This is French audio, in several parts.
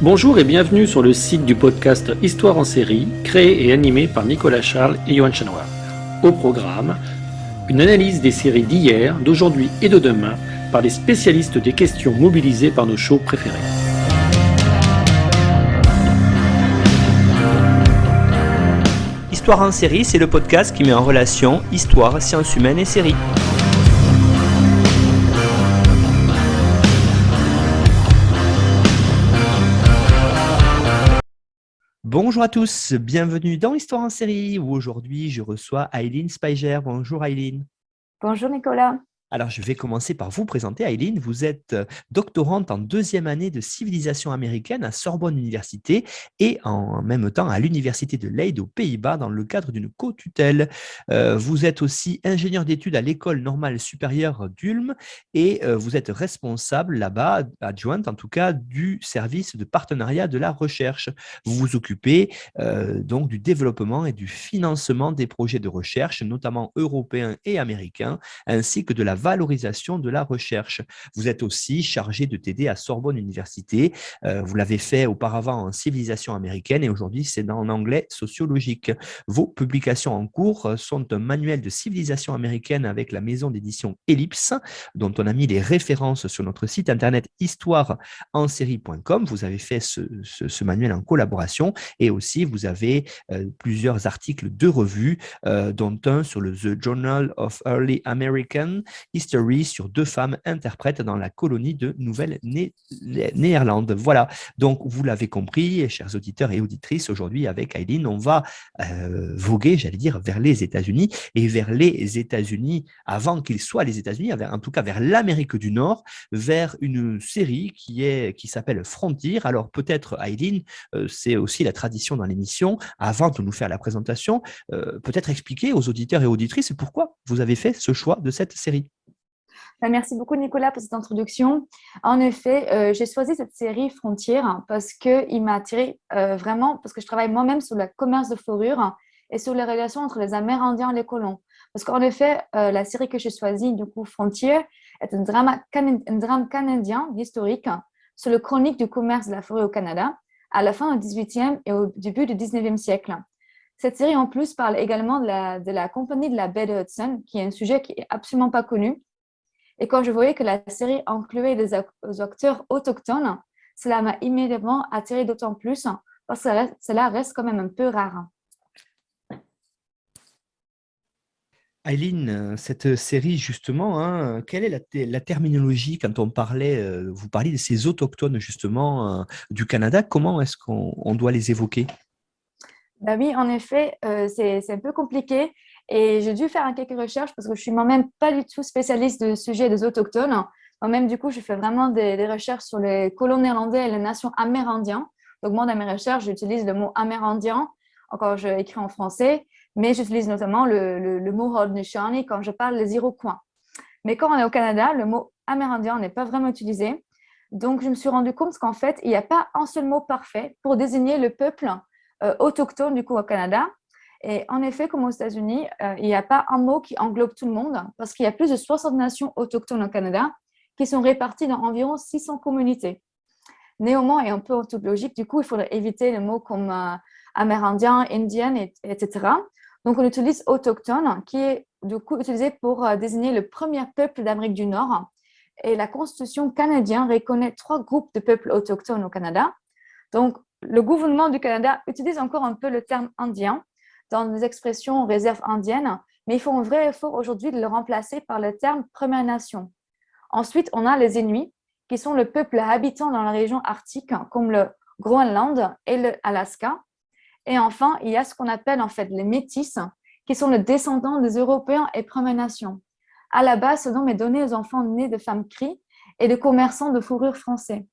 Bonjour et bienvenue sur le site du podcast Histoire en série, créé et animé par Nicolas Charles et Johan Chanoir. Au programme, une analyse des séries d'hier, d'aujourd'hui et de demain par les spécialistes des questions mobilisées par nos shows préférés. Histoire en série, c'est le podcast qui met en relation histoire, sciences humaines et séries. Bonjour à tous, bienvenue dans Histoire en série où aujourd'hui je reçois Aileen Speijer. Bonjour Aileen. Bonjour Nicolas. Alors, je vais commencer par vous présenter, Aileen. Vous êtes doctorante en deuxième année de civilisation américaine à Sorbonne Université et en même temps à l'Université de Leyde aux Pays-Bas dans le cadre d'une co-tutelle. Vous êtes aussi ingénieur d'études à l'École normale supérieure d'Ulm et vous êtes responsable là-bas, adjointe en tout cas, du service de partenariat de la recherche. Vous vous occupez donc du développement et du financement des projets de recherche, notamment européens et américains, ainsi que de la valorisation de la recherche. Vous êtes aussi chargé de TD à Sorbonne Université. Vous l'avez fait auparavant en civilisation américaine et aujourd'hui, c'est en anglais sociologique. Vos publications en cours sont un manuel de civilisation américaine avec la maison d'édition Ellipse, dont on a mis les références sur notre site internet histoireensérie.com. Vous avez fait ce manuel en collaboration et aussi vous avez plusieurs articles de revue, dont un sur le The Journal of Early American History sur deux femmes interprètes dans la colonie de Nouvelle-Néerlande. Voilà, donc vous l'avez compris, chers auditeurs et auditrices, aujourd'hui avec Aileen, on va voguer, j'allais dire, vers les États-Unis et vers les États-Unis avant qu'ils soient les États-Unis, en tout cas vers l'Amérique du Nord, vers une série qui s'appelle Frontier. Alors peut-être Aileen, c'est aussi la tradition dans l'émission, avant de nous faire la présentation, peut-être expliquer aux auditeurs et auditrices pourquoi vous avez fait ce choix de cette série. Merci beaucoup Nicolas pour cette introduction. En effet, j'ai choisi cette série Frontières parce qu'il m'a attiré vraiment, parce que je travaille moi-même sur le commerce de fourrure et sur les relations entre les Amérindiens et les colons. Parce qu'en effet, la série que j'ai choisie, du coup Frontières, est un drame canadien historique sur le chronique du commerce de la forêt au Canada à la fin du XVIIIe et au début du XIXe siècle. Cette série, en plus, parle également de la compagnie de la baie de Hudson, qui est un sujet qui est absolument pas connu. Et quand je voyais que la série incluait des acteurs autochtones, cela m'a immédiatement attiré d'autant plus parce que cela reste quand même un peu rare. Aileen, cette série, justement, quelle est la terminologie quand on parlait, vous parliez de ces autochtones, justement, du Canada, comment est-ce qu'on doit les évoquer? Ben oui, en effet, c'est un peu compliqué et j'ai dû faire quelques recherches parce que je suis moi-même pas du tout spécialiste du sujet des autochtones. Moi-même, du coup, je fais vraiment des recherches sur les colons néerlandais et les nations amérindiennes. Donc, moi, dans mes recherches, j'utilise le mot amérindien, encore je écris en français, mais j'utilise notamment le mot Haudenosaunee quand je parle des Iroquois. Mais quand on est au Canada, le mot amérindien n'est pas vraiment utilisé. Donc, je me suis rendu compte qu'en fait, il n'y a pas un seul mot parfait pour désigner le peuple autochtone du coup au Canada. Et en effet, comme aux États-Unis, il n'y a pas un mot qui englobe tout le monde parce qu'il y a plus de 60 nations autochtones au Canada qui sont réparties dans environ 600 communautés. Néanmoins, et un peu en toute logique, du coup, il faudrait éviter les mots comme amérindien, indien, etc. Donc, on utilise autochtone qui est du coup utilisé pour désigner le premier peuple d'Amérique du Nord. Et la Constitution canadienne reconnaît 3 groupes de peuples autochtones au Canada. Donc, le gouvernement du Canada utilise encore un peu le terme indien dans des expressions réserves indiennes, mais il faut un vrai effort aujourd'hui de le remplacer par le terme Première Nation. Ensuite, on a les Inuits, qui sont le peuple habitant dans la région arctique, comme le Groenland et l'Alaska. Et enfin, il y a ce qu'on appelle en fait les Métis, qui sont les descendants des Européens et Premières Nations. À la base, ce nom est donné aux enfants nés de femmes cries et de commerçants de fourrure français.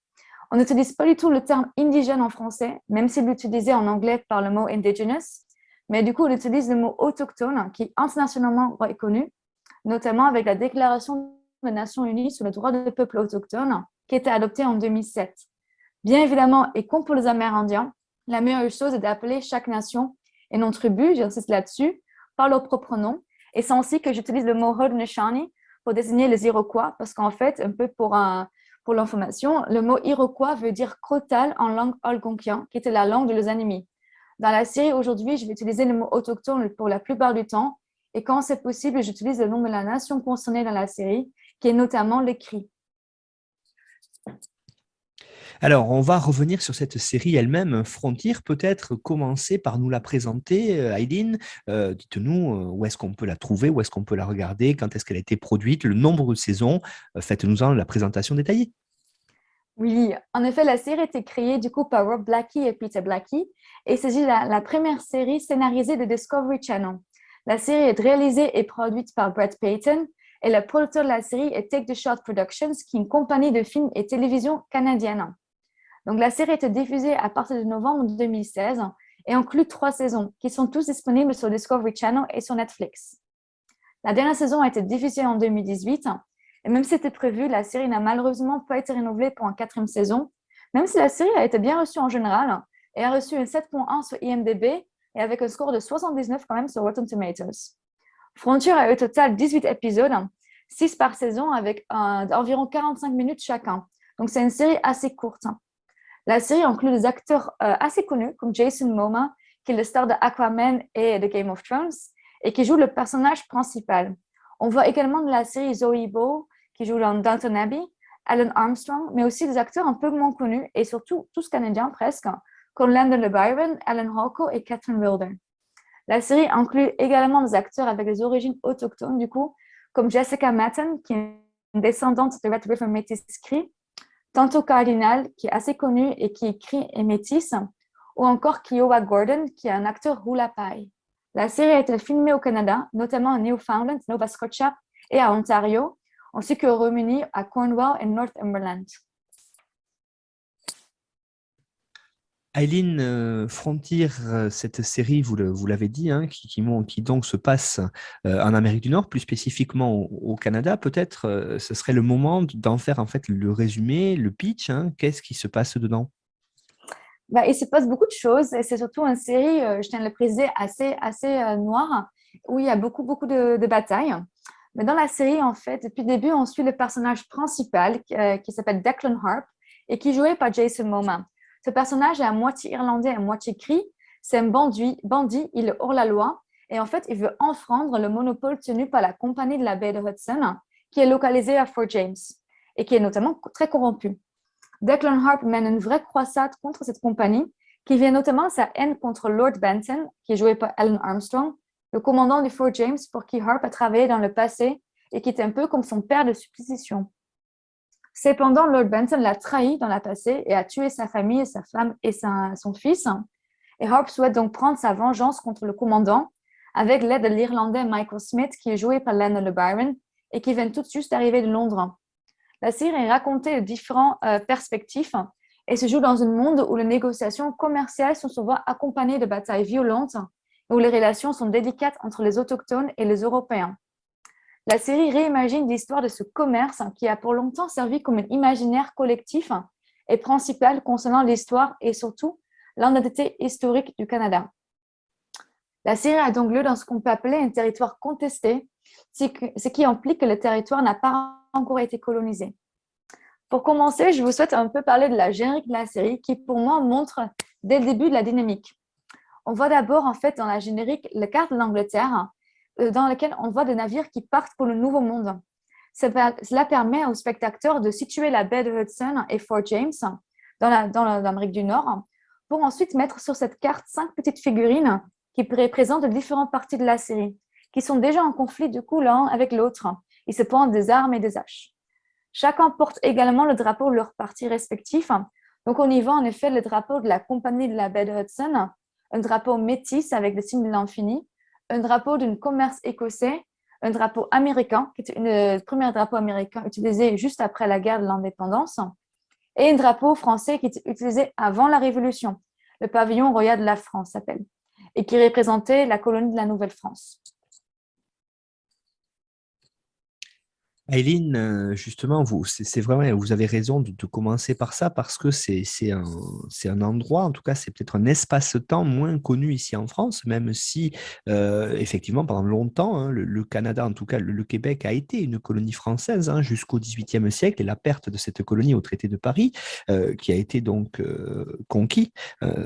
On n'utilise pas du tout le terme indigène en français, même s'il est utilisé en anglais par le mot indigenous, mais du coup, on utilise le mot autochtone qui est internationalement reconnu, notamment avec la Déclaration des Nations Unies sur le droit des peuples autochtones qui a été adoptée en 2007. Bien évidemment, et comme pour les Amérindiens, la meilleure chose est d'appeler chaque nation et non tribu, j'insiste là-dessus, par leur propre nom. Et c'est ainsi que j'utilise le mot Haudenosaunee pour désigner les Iroquois, parce qu'en fait, un peu pour Pour l'information, le mot Iroquois veut dire crotale en langue algonquin, qui était la langue de los Animis. Dans la série aujourd'hui, je vais utiliser le mot autochtone pour la plupart du temps, et quand c'est possible, j'utilise le nom de la nation concernée dans la série, qui est notamment les Cris. Alors, on va revenir sur cette série elle-même, Frontier. Peut-être commencer par nous la présenter, Aileen. Dites-nous où est-ce qu'on peut la trouver, où est-ce qu'on peut la regarder, quand est-ce qu'elle a été produite, le nombre de saisons. Faites-nous-en la présentation détaillée. Oui, en effet, la série a été créée du coup par Rob Blackie et Peter Blackie, et il s'agit de la première série scénarisée de Discovery Channel. La série est réalisée et produite par Brett Payton, et le producteur de la série est Take the Shot Productions, qui est une compagnie de films et télévision canadienne. Donc, la série a été diffusée à partir de novembre 2016 et inclut 3 saisons qui sont tous disponibles sur Discovery Channel et sur Netflix. La dernière saison a été diffusée en 2018 et même si c'était prévu, la série n'a malheureusement pas été renouvelée pour une 4e saison, même si la série a été bien reçue en général et a reçu un 7.1 sur IMDb et avec un score de 79 quand même sur Rotten Tomatoes. Frontier a eu au total 18 épisodes, 6 par saison avec environ 45 minutes chacun. Donc, c'est une série assez courte. La série inclut des acteurs assez connus comme Jason Momoa, qui est le star de Aquaman et de Game of Thrones, et qui joue le personnage principal. On voit également dans la série Zoe Ball, qui joue dans Downton Abbey, Alan Armstrong, mais aussi des acteurs un peu moins connus, et surtout tous canadiens presque, comme Landon Byron, Alan Holko et Catherine Wilder. La série inclut également des acteurs avec des origines autochtones, du coup, comme Jessica Matten, qui est une descendante de Red River Métis Cris, Tonto Cardinal, qui est assez connu et qui est cri et métisse, ou encore Kiowa Gordon, qui est un acteur Hulapai. La série a été filmée au Canada, notamment à Newfoundland, Nova Scotia et à Ontario, ainsi qu'au Royaume-Uni, à Cornwall et Northumberland. Aileen, Frontier, cette série, vous l'avez dit, hein, qui donc se passe en Amérique du Nord, plus spécifiquement au Canada. Peut-être ce serait le moment d'en faire en fait le résumé, le pitch. Hein. Qu'est-ce qui se passe dedans? Il se passe beaucoup de choses et c'est surtout une série, je tiens à le préciser, assez noire, où il y a beaucoup de batailles. Mais dans la série, en fait, depuis le début, on suit le personnage principal qui s'appelle Declan Harp et qui est joué par Jason Momoa. Ce personnage est à moitié irlandais, à moitié cri. C'est un bandit, il est hors la loi et en fait, il veut enfreindre le monopole tenu par la compagnie de la baie de Hudson qui est localisée à Fort James et qui est notamment très corrompue. Declan Harp mène une vraie croisade contre cette compagnie qui vient notamment de sa haine contre Lord Benton, qui est joué par Alan Armstrong, le commandant du Fort James pour qui Harp a travaillé dans le passé et qui est un peu comme son père de substitution. Cependant, Lord Benton l'a trahi dans le passé et a tué sa famille, sa femme et son fils. Et Harp souhaite donc prendre sa vengeance contre le commandant avec l'aide de l'Irlandais Michael Smith, qui est joué par Landon Byron et qui vient tout juste d'arriver de Londres. La série est racontée de différentes perspectives et se joue dans un monde où les négociations commerciales sont souvent accompagnées de batailles violentes et où les relations sont délicates entre les Autochtones et les Européens. La série réimagine l'histoire de ce commerce qui a pour longtemps servi comme un imaginaire collectif et principal concernant l'histoire et surtout l'identité historique du Canada. La série a donc lieu dans ce qu'on peut appeler un territoire contesté, ce qui implique que le territoire n'a pas encore été colonisé. Pour commencer, je vous souhaite un peu parler de la générique de la série qui, pour moi, montre dès le début de la dynamique. On voit d'abord, en fait, dans la générique, la carte de l'Angleterre, dans laquelle on voit des navires qui partent pour le Nouveau Monde. Cela permet aux spectateurs de situer la baie de Hudson et Fort James dans l'Amérique du Nord pour ensuite mettre sur cette carte 5 petites figurines qui représentent différentes parties de la série, qui sont déjà en conflit du coup l'un avec l'autre. Ils se pointent des armes et des haches. Chacun porte également le drapeau de leur parti respectif. Donc, on y voit en effet le drapeau de la compagnie de la baie de Hudson, un drapeau métis avec le signe de l'infini, un drapeau d'un commerce écossais, un drapeau américain, qui est le premier drapeau américain utilisé juste après la guerre de l'indépendance, et un drapeau français qui est utilisé avant la Révolution, le pavillon royal de la France s'appelle, et qui représentait la colonie de la Nouvelle-France. Aileen, justement, c'est vraiment, vous avez raison de commencer par ça parce que c'est un endroit, en tout cas, c'est peut-être un espace-temps moins connu ici en France, même si, effectivement, pendant longtemps, hein, le Canada, en tout cas, le Québec a été une colonie française hein, jusqu'au XVIIIe siècle et la perte de cette colonie au traité de Paris, qui a été donc conquis,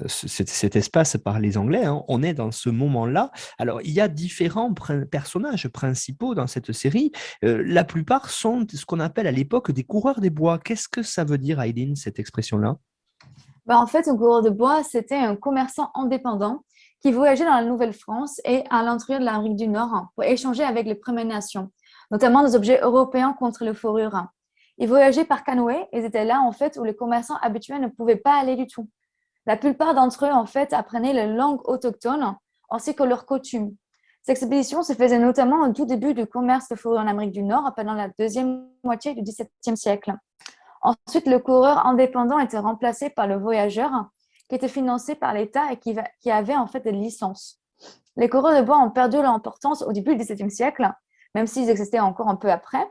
cet espace par les Anglais, hein, on est dans ce moment-là. Alors, il y a différents personnages principaux dans cette série. La plupart sont ce qu'on appelle à l'époque des coureurs des bois. Qu'est-ce que ça veut dire, Aileen, cette expression-là? En fait, un coureur de bois, c'était un commerçant indépendant qui voyageait dans la Nouvelle-France et à l'intérieur de l'Amérique du Nord pour échanger avec les Premières Nations, notamment des objets européens contre les fourrures. Ils voyageaient par canoë et étaient là, en fait, où les commerçants habituels ne pouvaient pas aller du tout. La plupart d'entre eux, en fait, apprenaient les langues autochtones ainsi que leurs coutumes. Cette expédition se faisait notamment au tout début du commerce de fourrure en Amérique du Nord pendant la deuxième moitié du XVIIe siècle. Ensuite, le coureur indépendant était remplacé par le voyageur qui était financé par l'État et qui avait en fait des licences. Les coureurs de bois ont perdu leur importance au début du XVIIe siècle, même s'ils existaient encore un peu après.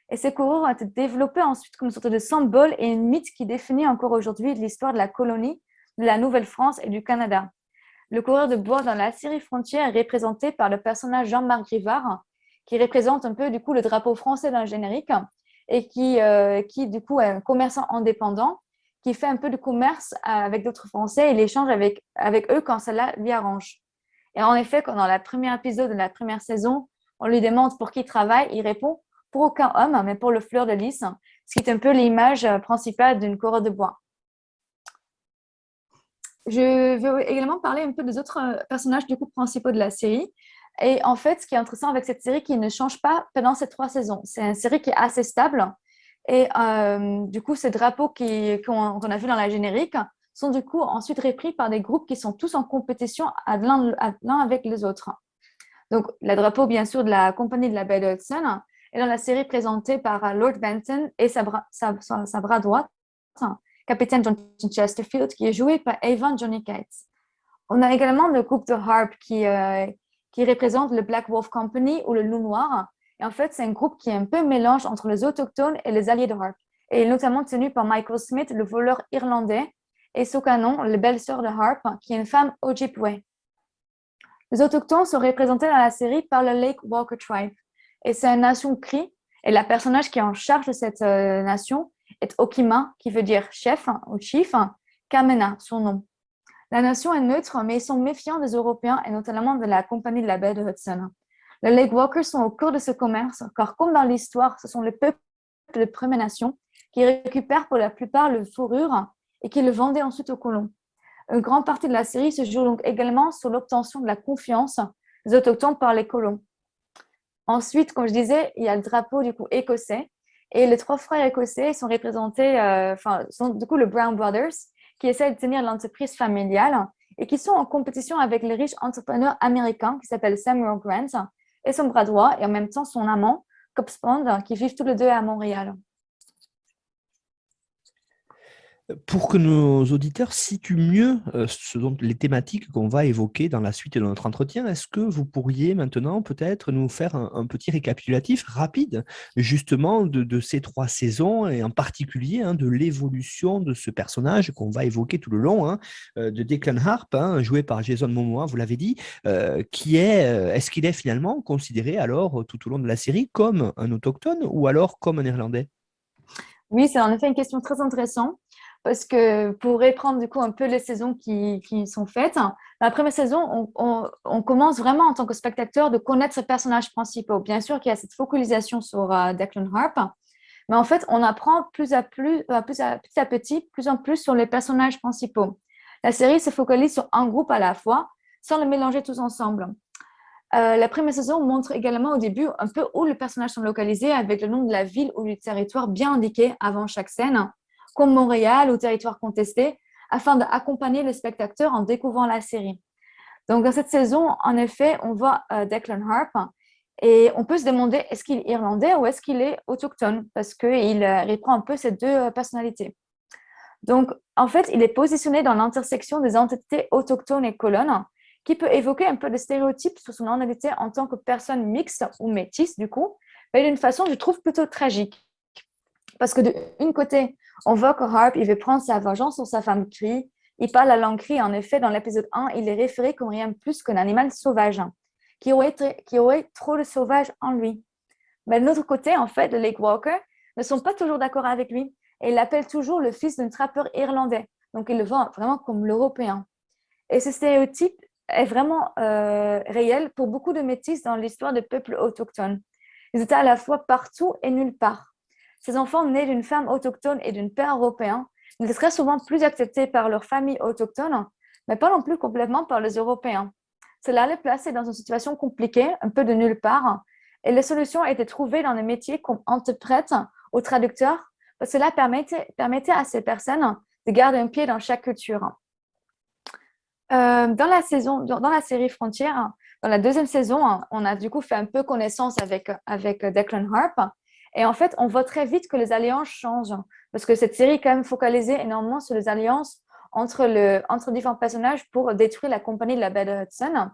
Et ces coureurs ont été développés ensuite comme une sorte de symbole et une mythe qui définit encore aujourd'hui l'histoire de la colonie, de la Nouvelle-France et du Canada. Le coureur de bois dans la série Frontières est représenté par le personnage Jean-Marc Rivard, qui représente un peu du coup le drapeau français dans le générique et qui du coup est un commerçant indépendant qui fait un peu de commerce avec d'autres Français et l'échange avec eux quand cela lui arrange. Et en effet, quand dans le premier épisode de la première saison, on lui demande pour qui il travaille, il répond pour aucun homme, mais pour le fleur de lys, ce qui est un peu l'image principale d'une coureur de bois. Je vais également parler un peu des autres personnages du coup principaux de la série. Et en fait, ce qui est intéressant avec cette série, qui ne change pas pendant ces 3 saisons, c'est une série qui est assez stable. Et du coup, ces drapeaux qu'on a vus dans la générique sont du coup ensuite repris par des groupes qui sont tous en compétition l'un avec les autres. Donc, le drapeau, bien sûr, de la compagnie de la baie de Hudson est dans la série présentée par Lord Benton et sa bras droite, capitaine Johnson Chesterfield, qui est joué par Avon Johnny Cates. On a également le groupe de Harp qui représente le Black Wolf Company ou le Loup Noir. Et en fait, c'est un groupe qui est un peu mélange entre les autochtones et les alliés de Harp. Et notamment tenu par Michael Smith, le voleur irlandais, et Sokanon, la belle-sœur de Harp, qui est une femme Ojibwe. Les autochtones sont représentés dans la série par le Lake Walker Tribe. Et c'est une nation Cri. Et la personnage qui est en charge de cette nation est Okima, qui veut dire chef ou chief, Kamena, son nom. La nation est neutre, mais ils sont méfiants des Européens et notamment de la compagnie de la baie de Hudson. Les Lake Walkers sont au cœur de ce commerce, car comme dans l'histoire, ce sont les peuples de Premières Nations qui récupèrent pour la plupart le fourrure et qui le vendaient ensuite aux colons. Une grande partie de la série se joue donc également sur l'obtention de la confiance des autochtones par les colons. Ensuite, comme je disais, il y a le drapeau du coup écossais et les 3 frères écossais sont représentés, sont du coup le Brown Brothers qui essaient de tenir l'entreprise familiale et qui sont en compétition avec le riche entrepreneur américain qui s'appelle Samuel Grant et son bras droit et en même temps son amant, Cobb Spond, qui vivent tous les deux à Montréal. Pour que nos auditeurs situent mieux les thématiques qu'on va évoquer dans la suite de notre entretien, est-ce que vous pourriez maintenant peut-être nous faire un petit récapitulatif rapide justement de ces 3 saisons et en particulier de l'évolution de ce personnage qu'on va évoquer tout le long, de Declan Harp, joué par Jason Momoa, vous l'avez dit, est-ce qu'il est finalement considéré alors tout au long de la série comme un autochtone ou alors comme un Irlandais? Oui, c'est en effet une question très intéressante parce que pour reprendre du coup un peu les saisons qui sont faites, la première saison, on commence vraiment en tant que spectateur de connaître ces personnages principaux. Bien sûr qu'il y a cette focalisation sur Declan Harp, mais en fait, on apprend petit à petit, plus en plus sur les personnages principaux. La série se focalise sur un groupe à la fois, sans les mélanger tous ensemble. La première saison montre également au début un peu où les personnages sont localisés avec le nom de la ville ou du territoire bien indiqué avant chaque scène, comme Montréal ou territoire contesté, afin d'accompagner le spectateur en découvrant la série. Donc, dans cette saison, en effet, on voit Declan Harp et on peut se demander est-ce qu'il est irlandais ou est-ce qu'il est autochtone parce qu'il reprend un peu ces 2 personnalités. Donc, en fait, il est positionné dans l'intersection des entités autochtones et colonnes qui peut évoquer un peu de stéréotypes sur son identité en tant que personne mixte ou métisse, du coup, mais d'une façon, je trouve, plutôt tragique. Parce que d'une côté, on voit que Harp, il veut prendre sa vengeance sur sa femme Cree. Il parle la langue Cree. En effet, dans l'épisode 1, il est référé comme rien de plus qu'un animal sauvage, qui aurait trop de sauvage en lui. Mais de l'autre côté, en fait, les Lake Walker ne sont pas toujours d'accord avec lui. Et il l'appelle toujours le fils d'un trappeur irlandais. Donc, il le voit vraiment comme l'Européen. Et ce stéréotype est vraiment réel pour beaucoup de métis dans l'histoire des peuples autochtones. Ils étaient à la fois partout et nulle part. Ces enfants nés d'une femme autochtone et d'un père européen étaient très souvent plus acceptés par leur famille autochtone, mais pas non plus complètement par les Européens. Cela les plaçait dans une situation compliquée, un peu de nulle part, et les solutions étaient trouvées dans des métiers comme interprète ou traducteur, parce que cela permettait à ces personnes de garder un pied dans chaque culture. Dans la série Frontières, dans la deuxième saison, on a du coup fait un peu connaissance avec Declan Harp. Et en fait, on voit très vite que les alliances changent. Parce que cette série est quand même focalisée énormément sur les alliances entre différents personnages pour détruire la compagnie de la baie de Hudson.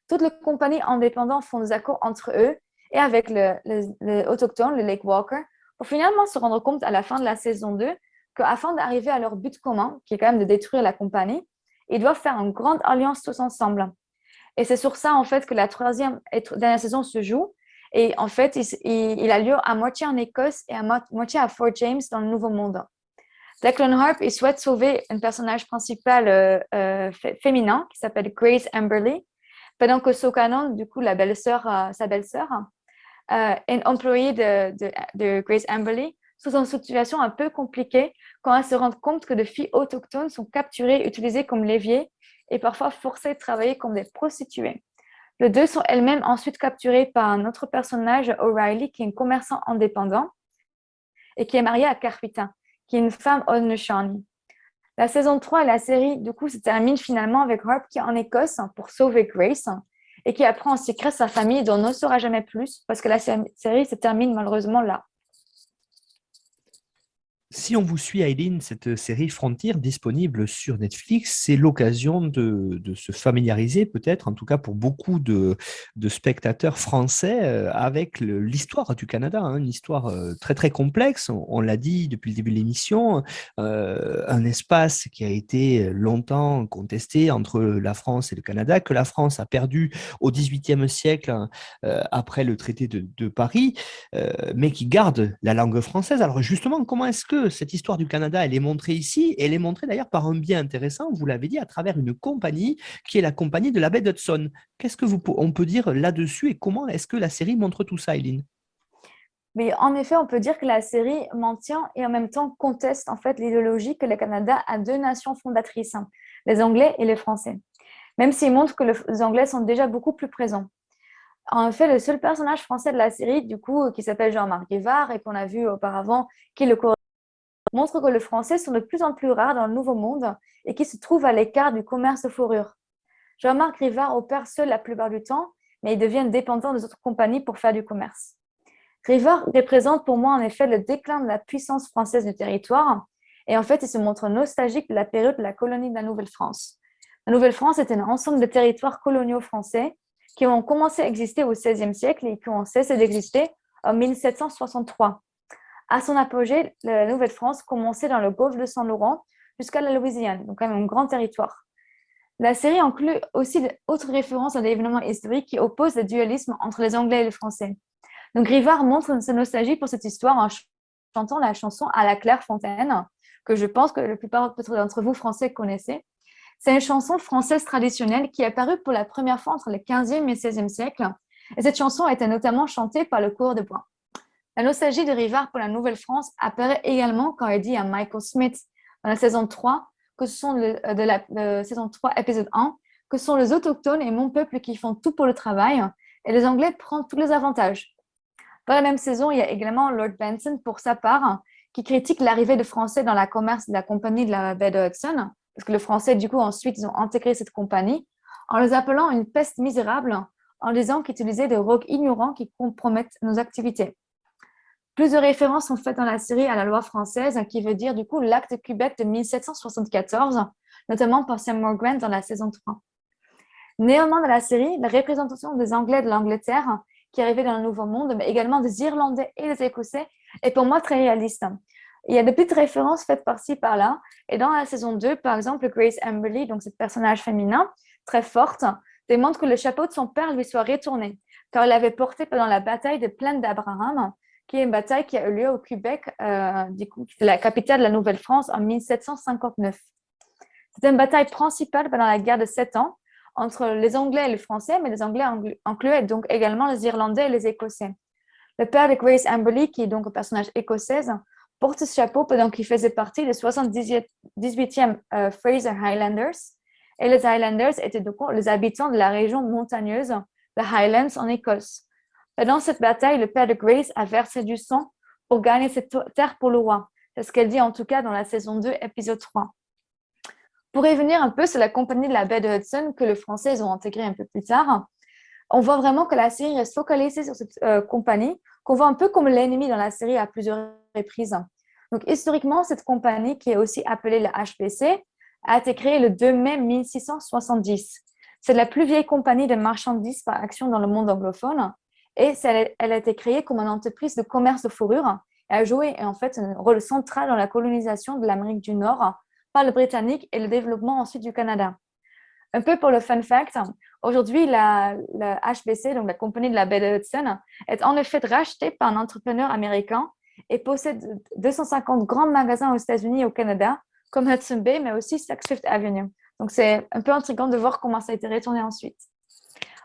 Toutes les compagnies indépendantes font des accords entre eux et avec les autochtones, les Lake Walker, pour finalement se rendre compte à la fin de la saison 2 qu'afin d'arriver à leur but commun, qui est quand même de détruire la compagnie, ils doivent faire une grande alliance tous ensemble. Et c'est sur ça, en fait, que la troisième et dernière saison se joue. Et en fait, il a lieu à moitié en Écosse et à moitié à Fort James dans le Nouveau Monde. Declan Harp, il souhaite sauver un personnage principal féminin qui s'appelle Grace Amberley, pendant que Sokanon, du coup, sa belle-sœur, une employée de Grace Amberley, sous une situation un peu compliquée quand elle se rend compte que des filles autochtones sont capturées, utilisées comme leviers et parfois forcées de travailler comme des prostituées. Les deux sont elles-mêmes ensuite capturées par un autre personnage, O'Reilly, qui est un commerçant indépendant et qui est marié à Carpita, qui est une femme Haudenosaunee. La saison 3 et la série, du coup, se termine finalement avec Harp qui est en Écosse pour sauver Grace et qui apprend en secret sa famille dont on ne saura jamais plus parce que la série se termine malheureusement là. Si on vous suit, Aileen, cette série Frontier disponible sur Netflix, c'est l'occasion de se familiariser, peut-être, en tout cas pour beaucoup de spectateurs français, avec l'histoire du Canada, hein, une histoire très très complexe. On l'a dit depuis le début de l'émission, un espace qui a été longtemps contesté entre la France et le Canada, que la France a perdu au XVIIIe siècle après le traité de Paris, mais qui garde la langue française. Alors justement, comment est-ce que cette histoire du Canada, elle est montrée ici, et elle est montrée d'ailleurs par un biais intéressant, vous l'avez dit, à travers une compagnie qui est la compagnie de la baie d'Hudson. Qu'est-ce on peut dire là-dessus et comment est-ce que la série montre tout ça, Eileen? Mais en effet, on peut dire que la série maintient et en même temps conteste en fait l'idéologie que le Canada a deux nations fondatrices, les Anglais et les Français. Même s'il montre que les Anglais sont déjà beaucoup plus présents. En fait, le seul personnage français de la série, du coup, qui s'appelle Jean-Marc Guevard et qu'on a vu auparavant, qui est le montre que les Français sont de plus en plus rares dans le Nouveau Monde et qui se trouvent à l'écart du commerce de fourrure. Jean-Marc Rivard opère seul la plupart du temps, mais il devient dépendant des autres compagnies pour faire du commerce. Rivard représente pour moi en effet le déclin de la puissance française du territoire et en fait, il se montre nostalgique de la période de la colonie de la Nouvelle-France. La Nouvelle-France était un ensemble de territoires coloniaux français qui ont commencé à exister au XVIe siècle et qui ont cessé d'exister en 1763. À son apogée, la Nouvelle-France commençait dans le golfe de Saint-Laurent jusqu'à la Louisiane, donc quand même un grand territoire. La série inclut aussi d'autres références à des événements historiques qui opposent le dualisme entre les Anglais et les Français. Donc Rivard montre sa nostalgie pour cette histoire en chantant la chanson À la Clairefontaine, que je pense que la plupart d'entre vous Français connaissez. C'est une chanson française traditionnelle qui est apparue pour la première fois entre le 15e et 16e siècle. Et cette chanson était notamment chantée par le coureur de bois. La nostalgie de Rivard pour la Nouvelle-France apparaît également quand il dit à Michael Smith dans la saison 3, que ce sont de la saison 3, épisode 1, que ce sont les autochtones et mon peuple qui font tout pour le travail et les Anglais prennent tous les avantages. Dans la même saison, il y a également Lord Benson, pour sa part, qui critique l'arrivée de Français dans la commerce de la compagnie de la baie de Hudson, parce que les Français, du coup, ensuite, ils ont intégré cette compagnie, en les appelant une peste misérable, en disant qu'ils utilisaient des rogues ignorants qui compromettent nos activités. Plusieurs références sont faites dans la série à la loi française, qui veut dire du coup l'acte de Québec de 1774, notamment par Seymour Grant dans la saison 3. Néanmoins, dans la série, la représentation des Anglais de l'Angleterre qui arrivaient dans le Nouveau Monde, mais également des Irlandais et des Écossais, est pour moi très réaliste. Il y a de petites références faites par-ci, par-là. Et dans la saison 2, par exemple, Grace Amberley, donc ce personnage féminin, très forte, démontre que le chapeau de son père lui soit retourné, car il l'avait porté pendant la bataille de Plaine d'Abraham, qui est une bataille qui a eu lieu au Québec, qui est la capitale de la Nouvelle-France, en 1759. C'était une bataille principale pendant la guerre de 7 ans entre les Anglais et les Français, mais les Anglais incluaient donc également les Irlandais et les Écossais. Le père de Grace Amberley, qui est donc un personnage écossaise, porte ce chapeau pendant qu'il faisait partie des 78e Fraser Highlanders. Et les Highlanders étaient donc les habitants de la région montagneuse, les Highlands en Écosse. Pendant cette bataille, le père de Grace a versé du sang pour gagner cette terre pour le roi. C'est ce qu'elle dit en tout cas dans la saison 2, épisode 3. Pour revenir un peu sur la compagnie de la baie de Hudson que les Français ont intégrée un peu plus tard, on voit vraiment que la série reste focalisée sur cette compagnie, qu'on voit un peu comme l'ennemi dans la série à plusieurs reprises. Donc, historiquement, cette compagnie, qui est aussi appelée la HBC, a été créée le 2 mai 1670. C'est la plus vieille compagnie de marchandises par action dans le monde anglophone et elle a été créée comme une entreprise de commerce de fourrure et a joué en fait un rôle central dans la colonisation de l'Amérique du Nord par les Britanniques et le développement ensuite du Canada. Un peu pour le fun fact, aujourd'hui, la HBC, donc la compagnie de la baie de Hudson, est en effet rachetée par un entrepreneur américain et possède 250 grands magasins aux États-Unis et au Canada, comme Hudson Bay, mais aussi Saks Fifth Avenue. Donc, c'est un peu intriguant de voir comment ça a été retourné ensuite.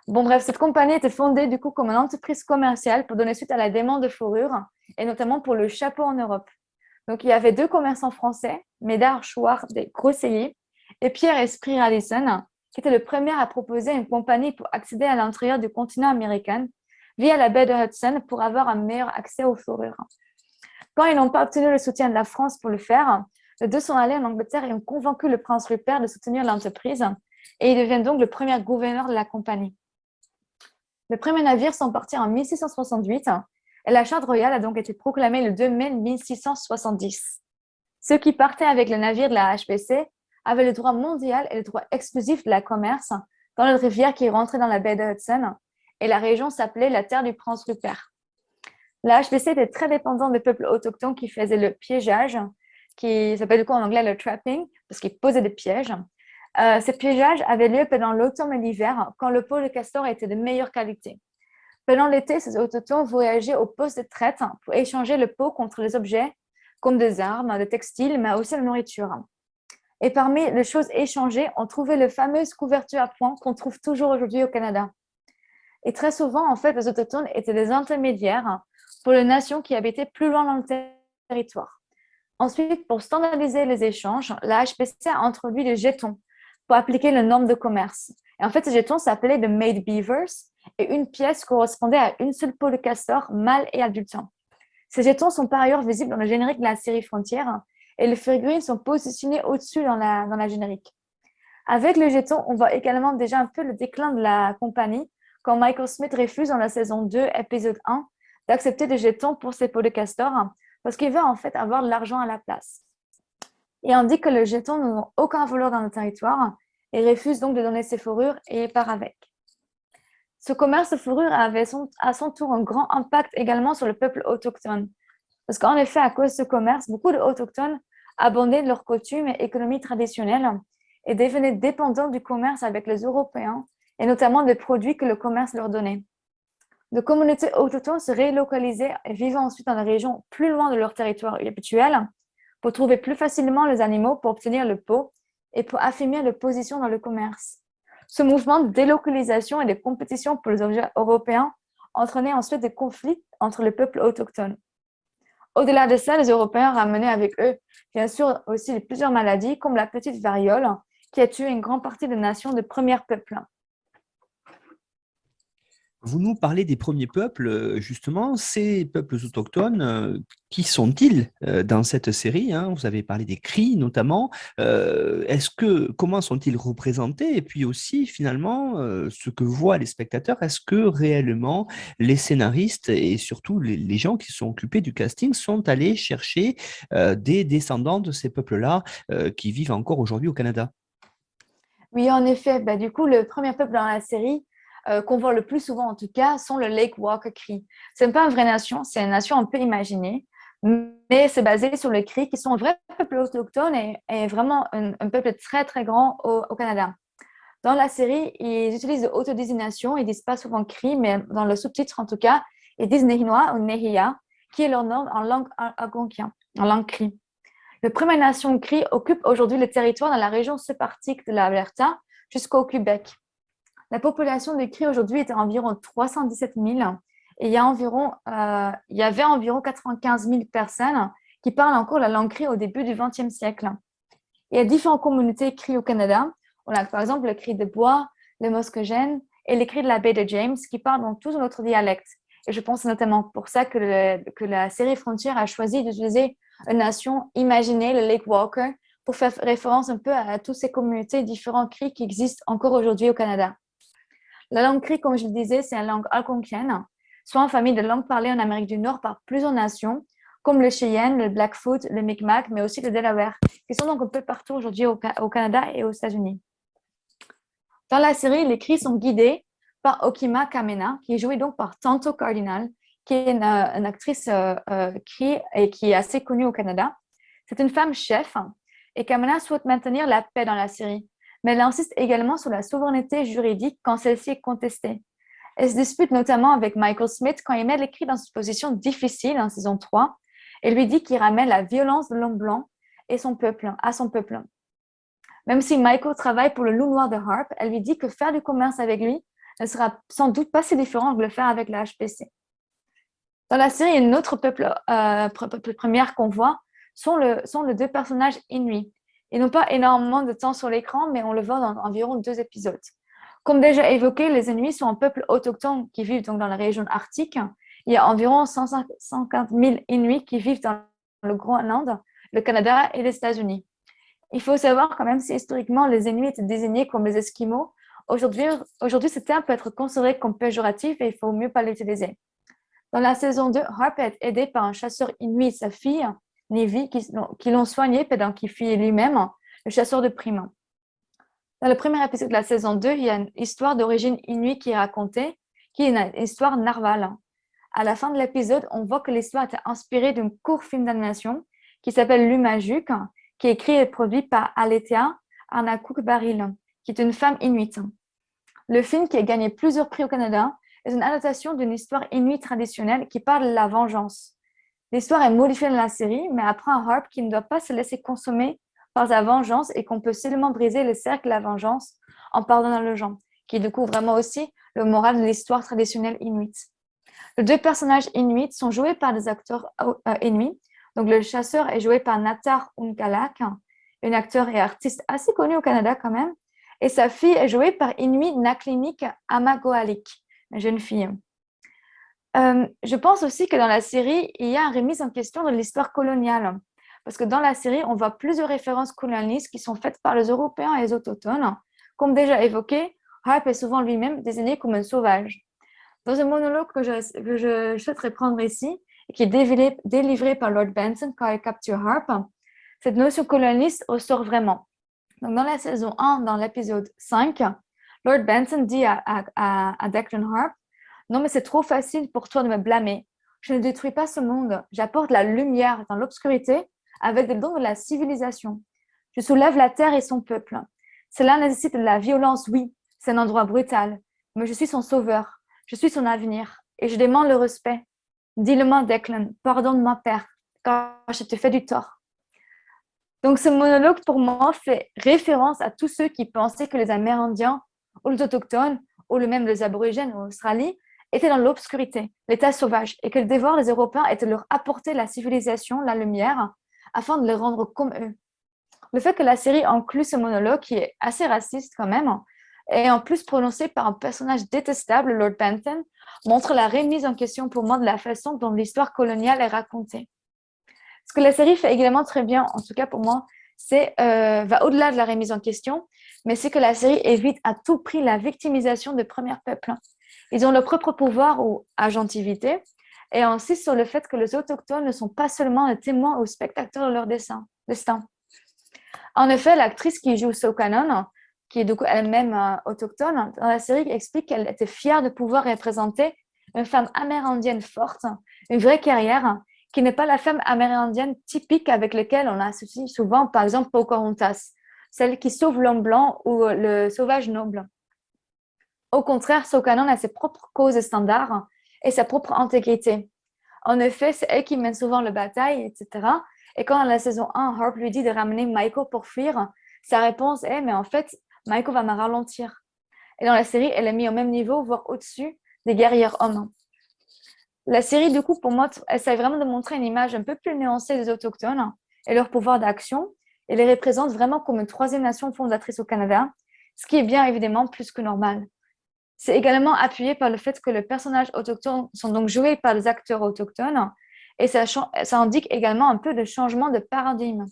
Bon, bref, cette compagnie était fondée du coup comme une entreprise commerciale pour donner suite à la demande de fourrure et notamment pour le chapeau en Europe. Donc, il y avait 2 commerçants français, Médard Chouard des Grosseilliers et Pierre Esprit Radisson, qui était le premier à proposer une compagnie pour accéder à l'intérieur du continent américain via la baie de Hudson pour avoir un meilleur accès aux fourrures. Quand ils n'ont pas obtenu le soutien de la France pour le faire, les 2 sont allés en Angleterre et ont convaincu le prince Rupert de soutenir l'entreprise et ils deviennent donc le premier gouverneur de la compagnie. Les premiers navires sont partis en 1668 et la charte royale a donc été proclamée le 2 mai 1670. Ceux qui partaient avec le navire de la HBC avaient le droit mondial et le droit exclusif de la commerce dans la rivière qui rentrait dans la baie de Hudson et la région s'appelait la terre du prince Rupert. La HBC était très dépendante des peuples autochtones qui faisaient le piégeage, qui s'appelle du coup en anglais le trapping, parce qu'ils posaient des pièges. Ces piégeages avaient lieu pendant l'automne et l'hiver, quand le peau de castor était de meilleure qualité. Pendant l'été, ces autochtones voyageaient au poste de traite pour échanger le peau contre les objets, comme des armes, des textiles, mais aussi la nourriture. Et parmi les choses échangées, on trouvait les fameuses couvertures à points qu'on trouve toujours aujourd'hui au Canada. Et très souvent, en fait, les autochtones étaient des intermédiaires pour les nations qui habitaient plus loin dans le territoire. Ensuite, pour standardiser les échanges, la HBC a introduit des jetons pour appliquer les normes de commerce. Et en fait, ces jetons s'appelaient des made beavers et une pièce correspondait à une seule peau de castor, mâle et adultant. Ces jetons sont par ailleurs visibles dans le générique de la série Frontières et les figurines sont positionnées au-dessus dans la générique. Avec les jetons, on voit également déjà un peu le déclin de la compagnie quand Michael Smith refuse dans la saison 2, épisode 1, d'accepter des jetons pour ses peaux de castor parce qu'il veut en fait avoir de l'argent à la place. Il indique que les jetons n'ont aucun valeur dans le territoire et refuse donc de donner ses fourrures et part avec. Ce commerce de fourrure avait à son tour un grand impact également sur le peuple autochtone. Parce qu'en effet, à cause de ce commerce, beaucoup d'Autochtones abandonnaient leurs coutumes et économies traditionnelles et devenaient dépendants du commerce avec les Européens et notamment des produits que le commerce leur donnait. De communautés autochtones se relocalisaient et vivaient ensuite dans des régions plus loin de leur territoire habituel pour trouver plus facilement les animaux pour obtenir le peau et pour affirmer leur position dans le commerce. Ce mouvement de délocalisation et de compétition pour les objets européens entraînait ensuite des conflits entre les peuples autochtones. Au-delà de ça, les Européens ramenaient avec eux, bien sûr, aussi plusieurs maladies comme la petite variole qui a tué une grande partie des nations de premiers peuples. Vous nous parlez des premiers peuples, justement, ces peuples autochtones, qui sont-ils dans cette série, hein? Vous avez parlé des Cris notamment. Comment sont-ils représentés? Et puis aussi, finalement, ce que voient les spectateurs, est-ce que réellement les scénaristes et surtout les gens qui sont occupés du casting sont allés chercher des descendants de ces peuples-là qui vivent encore aujourd'hui au Canada? Oui, en effet. Du coup, le premier peuple dans la série qu'on voit le plus souvent en tout cas, sont le Lake Walker Cree. Ce n'est pas une vraie nation, c'est une nation un peu imaginée, mais c'est basé sur les Cris qui sont un vrai peuple autochtone et vraiment un peuple très très grand au Canada. Dans la série, ils utilisent l'autodésignation, ils disent pas souvent Cri, mais dans le sous-titre en tout cas, ils disent Nehinois ou Nehia, qui est leur nom en langue algonquin, en langue Cri. La Première Nation Cri occupe aujourd'hui le territoire dans la région sépartique de l'Alberta jusqu'au Québec. La population des Cris aujourd'hui est environ 317 000 et il y avait environ 95 000 personnes qui parlent encore la langue Cri au début du XXe siècle. Il y a différentes communautés Cri au Canada. On a par exemple le Cri de Bois, le Muskogène et les Cris de la baie de James qui parlent dans tous notre dialecte. Et je pense notamment pour ça que la série Frontier a choisi d'utiliser une nation imaginée, le Lake Walker, pour faire référence un peu à toutes ces communautés différents Cris qui existent encore aujourd'hui au Canada. La langue Cri, comme je le disais, c'est une langue algonquienne, soit en famille de langues parlées en Amérique du Nord par plusieurs nations, comme le Cheyenne, le Blackfoot, le Mi'kmaq, mais aussi le Delaware, qui sont donc un peu partout aujourd'hui au Canada et aux États-Unis. Dans la série, les Cris sont guidés par Okima Kamena, qui est jouée donc par Tonto Cardinal, qui est une actrice Cri et qui est assez connue au Canada. C'est une femme chef et Kamena souhaite maintenir la paix dans la série, mais elle insiste également sur la souveraineté juridique quand celle-ci est contestée. Elle se dispute notamment avec Michael Smith quand il met les Cris dans une position difficile en saison 3 et lui dit qu'il ramène la violence de l'homme blanc et à son peuple. Même si Michael travaille pour le loup noir de Harp, elle lui dit que faire du commerce avec lui ne sera sans doute pas si différent que le faire avec la HPC. Dans la série, une autre peuple première qu'on voit sont les deux personnages Inuits. Ils n'ont pas énormément de temps sur l'écran, mais on le voit dans environ 2 épisodes. Comme déjà évoqué, les Inuits sont un peuple autochtone qui vivent donc dans la région arctique. Il y a environ 150 000 Inuits qui vivent dans le Groenland, le Canada et les États-Unis. Il faut savoir quand même si historiquement les Inuits étaient désignés comme les Esquimaux. Aujourd'hui, ce terme peut être considéré comme péjoratif et il faut mieux pas l'utiliser. Dans la saison 2, Harp est aidé par un chasseur Inuit et sa fille, Nevi, qui l'ont soigné pendant qu'il fuyait lui-même, le chasseur de primes. Dans le premier épisode de la saison 2, il y a une histoire d'origine Inuit qui est racontée, qui est une histoire narvale. À la fin de l'épisode, on voit que l'histoire était inspirée d'un court film d'animation qui s'appelle Lumajuk, qui est écrit et produit par Aletea Arnakuk-Baril, qui est une femme inuite. Le film, qui a gagné plusieurs prix au Canada, est une adaptation d'une histoire inuite traditionnelle qui parle de la vengeance. L'histoire est modifiée dans la série, mais apprend à Harp qu'il ne doit pas se laisser consommer par sa vengeance et qu'on peut seulement briser le cercle de la vengeance en pardonnant les gens, qui est du coup vraiment aussi le moral de l'histoire traditionnelle inuite. Les deux personnages inuits sont joués par des acteurs inuits. Donc, le chasseur est joué par Natar Unkalak, une acteur et artiste assez connue au Canada quand même. Et sa fille est jouée par Inuit Naklinik Amagoalik, une jeune fille. Je pense aussi que dans la série, il y a une remise en question de l'histoire coloniale. Parce que dans la série, on voit plusieurs références colonialistes qui sont faites par les Européens et les Autochtones. Comme déjà évoqué, Harp est souvent lui-même désigné comme un sauvage. Dans un monologue que je souhaiterais prendre ici, et qui est délivré par Lord Benson quand il capture Harp, cette notion colonialiste ressort vraiment. Donc, dans la saison 1, dans l'épisode 5, Lord Benson dit à Declan Harp, « Non, mais c'est trop facile pour toi de me blâmer. Je ne détruis pas ce monde. J'apporte la lumière dans l'obscurité avec des dons de la civilisation. Je soulève la terre et son peuple. Cela nécessite de la violence, oui. C'est un endroit brutal. Mais je suis son sauveur. Je suis son avenir. Et je demande le respect. Dis-le-moi, Declan. Pardonne-moi, père, car je te fais du tort. » Donc, ce monologue, pour moi, fait référence à tous ceux qui pensaient que les Amérindiens ou les Autochtones, ou même les Aborigènes en Australie, étaient dans l'obscurité, l'état sauvage, et que le devoir des Européens était de leur apporter la civilisation, la lumière, afin de les rendre comme eux. Le fait que la série inclut ce monologue, qui est assez raciste quand même, et en plus prononcé par un personnage détestable, Lord Benton, montre la remise en question pour moi de la façon dont l'histoire coloniale est racontée. Ce que la série fait également très bien, en tout cas pour moi, va au-delà de la remise en question, mais c'est que la série évite à tout prix la victimisation des premiers peuples. Ils ont leur propre pouvoir ou agentivité et insistent sur le fait que les autochtones ne sont pas seulement des témoins ou spectateurs de leur destin. En effet, l'actrice qui joue Sokanon, qui est du coup elle-même autochtone, dans la série, explique qu'elle était fière de pouvoir représenter une femme amérindienne forte, une vraie carrière, qui n'est pas la femme amérindienne typique avec laquelle on associe souvent, par exemple, Pocahontas, celle qui sauve l'homme blanc ou le sauvage noble. Au contraire, Sokanon a ses propres causes et standards et sa propre intégrité. En effet, c'est elle qui mène souvent la bataille, etc. Et quand dans la saison 1, Harp lui dit de ramener Michael pour fuir, sa réponse est « mais en fait, Michael va me ralentir ». Et dans la série, elle est mise au même niveau, voire au-dessus des guerriers hommes. La série, du coup, pour moi, essaie vraiment de montrer une image un peu plus nuancée des Autochtones et leur pouvoir d'action, et les représente vraiment comme une troisième nation fondatrice au Canada, ce qui est bien évidemment plus que normal. C'est également appuyé par le fait que les personnages autochtones sont donc joués par des acteurs autochtones, et ça indique également un peu de changement de paradigme.